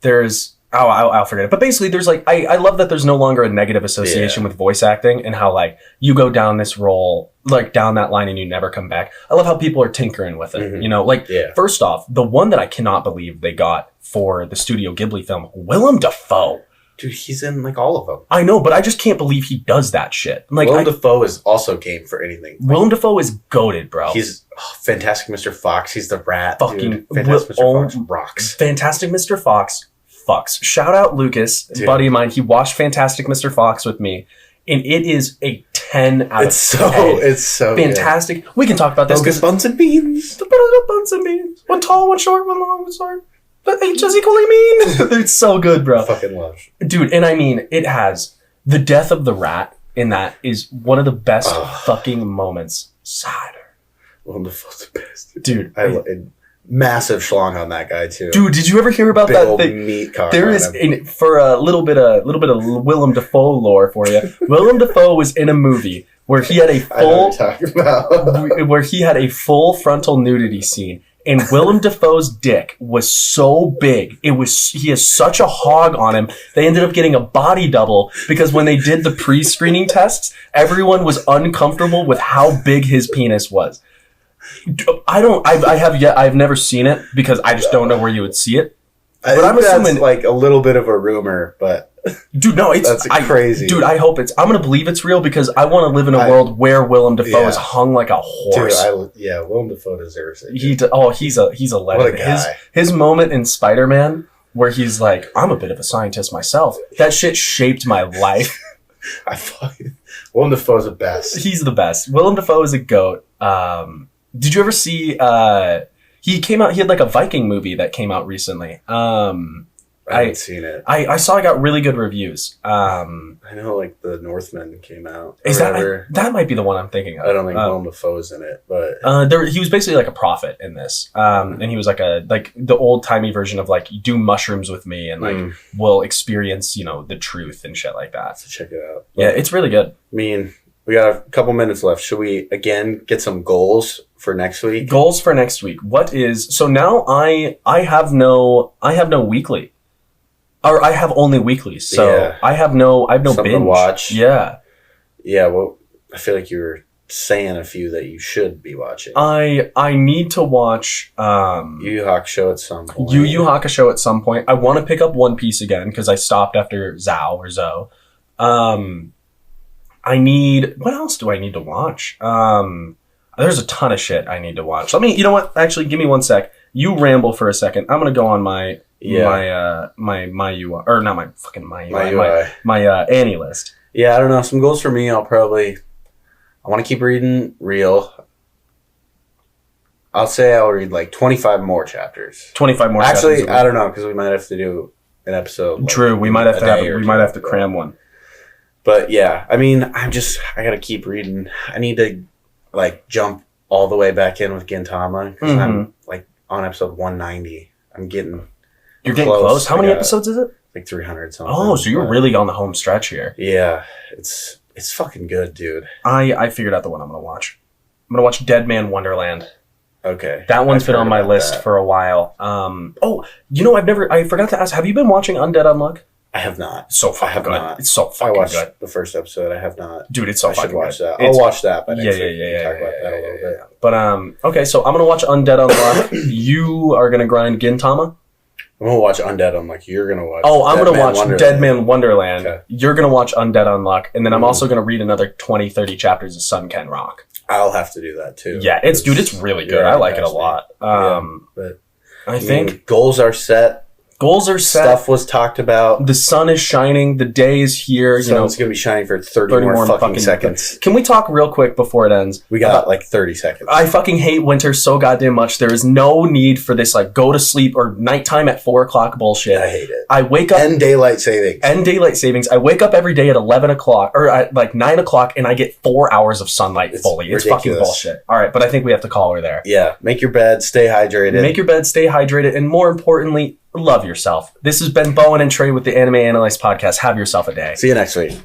[SPEAKER 2] There's I'll forget it. But basically there's like I love that there's no longer a negative association with voice acting, and how like you go down this role, like down that line and you never come back. I love how people are tinkering with it. First off, the one that I cannot believe they got for the Studio Ghibli film, Willem Dafoe.
[SPEAKER 1] Dude, he's in like all of them.
[SPEAKER 2] I know, but I just can't believe he does that shit. Like
[SPEAKER 1] Willem Dafoe is also game for anything.
[SPEAKER 2] Willem Dafoe is goated, bro.
[SPEAKER 1] He's Fantastic Mr. Fox. He's the rat.
[SPEAKER 2] Fucking
[SPEAKER 1] Fantastic Mr. Fox rocks.
[SPEAKER 2] Fantastic Mr. Fox fucks. Shout out Lucas, buddy of mine. He watched Fantastic Mr. Fox with me, and it is a 10 out of 10.
[SPEAKER 1] It's so
[SPEAKER 2] fantastic. Good. We can talk about this.
[SPEAKER 1] Bogus buns and beans.
[SPEAKER 2] Buns and beans. One tall, one short, one long, one short. But H is equally mean. It's so good, bro.
[SPEAKER 1] I fucking love.
[SPEAKER 2] Dude, and I mean, it has the death of the rat in that is one of the best fucking moments. Cider.
[SPEAKER 1] One of the best.
[SPEAKER 2] Dude.
[SPEAKER 1] Massive schlong on that guy, too.
[SPEAKER 2] Dude, did you ever hear about that thing?
[SPEAKER 1] Meat cock
[SPEAKER 2] there is, for a little bit of Willem Dafoe lore for you. Willem Dafoe was in a movie where he had a full frontal nudity scene. And Willem Dafoe's dick was so big. He has such a hog on him. They ended up getting a body double because when they did the pre-screening tests, everyone was uncomfortable with how big his penis was. I've never seen it because I just don't know where you would see it.
[SPEAKER 1] But I'm assuming like a little bit of a rumor, but
[SPEAKER 2] dude, no,
[SPEAKER 1] that's crazy.
[SPEAKER 2] Dude, I hope I'm going to believe it's real because I want to live in a world where Willem Dafoe is hung like a horse.
[SPEAKER 1] Dude, Willem Dafoe deserves it.
[SPEAKER 2] He's a legend.
[SPEAKER 1] What a guy.
[SPEAKER 2] His moment in Spider-Man where he's like, I'm a bit of a scientist myself. That shit shaped my life.
[SPEAKER 1] Willem Dafoe's the best.
[SPEAKER 2] He's the best. Willem Dafoe is a goat. Did you ever see, he had like a Viking movie that came out recently.
[SPEAKER 1] I haven't seen it.
[SPEAKER 2] I saw it got really good reviews.
[SPEAKER 1] I know like the Northman came out.
[SPEAKER 2] Is that might be the one I'm thinking of.
[SPEAKER 1] I don't think Willem Dafoe's in it, but
[SPEAKER 2] he was basically like a prophet in this. And he was like the old timey version of like, do mushrooms with me and like we'll experience, the truth and shit like that.
[SPEAKER 1] So check it out.
[SPEAKER 2] Yeah, it's really good.
[SPEAKER 1] I mean, we got a couple minutes left. Should we again get some goals for next week?
[SPEAKER 2] Goals for next week. So now I have no weekly. Or I have only weeklies, so I have no
[SPEAKER 1] something
[SPEAKER 2] binge.
[SPEAKER 1] To watch.
[SPEAKER 2] Yeah.
[SPEAKER 1] Yeah, well, I feel like you were saying a few that you should be watching.
[SPEAKER 2] I need to watch
[SPEAKER 1] Yu Yu Hakusho at some point.
[SPEAKER 2] Yu Yu Hakusho at some point. I want to pick up One Piece again because I stopped after Zhao or Zo. What else do I need to watch? There's a ton of shit I need to watch. You know what? Actually, give me one sec. You ramble for a second. I'm gonna go on my UI, or not my fucking my UI, my Annie list.
[SPEAKER 1] Yeah, I don't know. Some goals for me. I want to keep reading Real. I'll say I'll read like 25 more chapters.
[SPEAKER 2] 25 more.
[SPEAKER 1] Actually, I don't know because we might have to do an episode.
[SPEAKER 2] Like, True, we might have to cram one.
[SPEAKER 1] But yeah, I mean, I gotta keep reading. I need to like jump all the way back in with Gintama because I'm like on episode 190. You're getting close.
[SPEAKER 2] How many episodes is it?
[SPEAKER 1] Like 300 something.
[SPEAKER 2] Oh, so you're really on the home stretch here.
[SPEAKER 1] Yeah, it's fucking good, dude.
[SPEAKER 2] I figured out the one I'm gonna watch. I'm gonna watch Dead Man Wonderland.
[SPEAKER 1] Okay.
[SPEAKER 2] That one's been on my list for a while. I forgot to ask, have you been watching Undead Unluck?
[SPEAKER 1] I have not.
[SPEAKER 2] So fucking good. Not. It's so fucking good. I watched
[SPEAKER 1] the first episode. I have not.
[SPEAKER 2] Dude, it's so fucking good.
[SPEAKER 1] I should watch that. I'll watch that. But
[SPEAKER 2] talk about that a little bit. But okay, so I'm gonna watch Undead Unluck. You are gonna grind Gintama.
[SPEAKER 1] I'm gonna watch Undead Unluck. You're gonna watch.
[SPEAKER 2] Oh, I'm gonna watch Dead Man Wonderland. Okay. You're gonna watch Undead Unluck, and then I'm also gonna read another 20, 30 chapters of Sunken Rock.
[SPEAKER 1] I'll have to do that too.
[SPEAKER 2] Yeah, it's really good. I like it a lot.
[SPEAKER 1] But
[SPEAKER 2] I think
[SPEAKER 1] goals are set. Stuff was talked about.
[SPEAKER 2] The sun is shining. The day is here.
[SPEAKER 1] It's going to be shining for 30 more fucking seconds.
[SPEAKER 2] Can we talk real quick before it ends?
[SPEAKER 1] We got like 30 seconds.
[SPEAKER 2] I fucking hate winter so goddamn much. There is no need for this like go to sleep or nighttime at 4 o'clock bullshit.
[SPEAKER 1] I hate it.
[SPEAKER 2] I wake up.
[SPEAKER 1] End daylight savings. I
[SPEAKER 2] wake up every day at 11 o'clock or at like 9 o'clock and I get 4 hours of sunlight fully. It's fucking bullshit. All right, but I think we have to call her there.
[SPEAKER 1] Yeah. Make your bed. Stay hydrated.
[SPEAKER 2] And more importantly, love yourself. This has been Bowen and Trey with the Anime Analysts Podcast. Have yourself a day.
[SPEAKER 1] See you next week.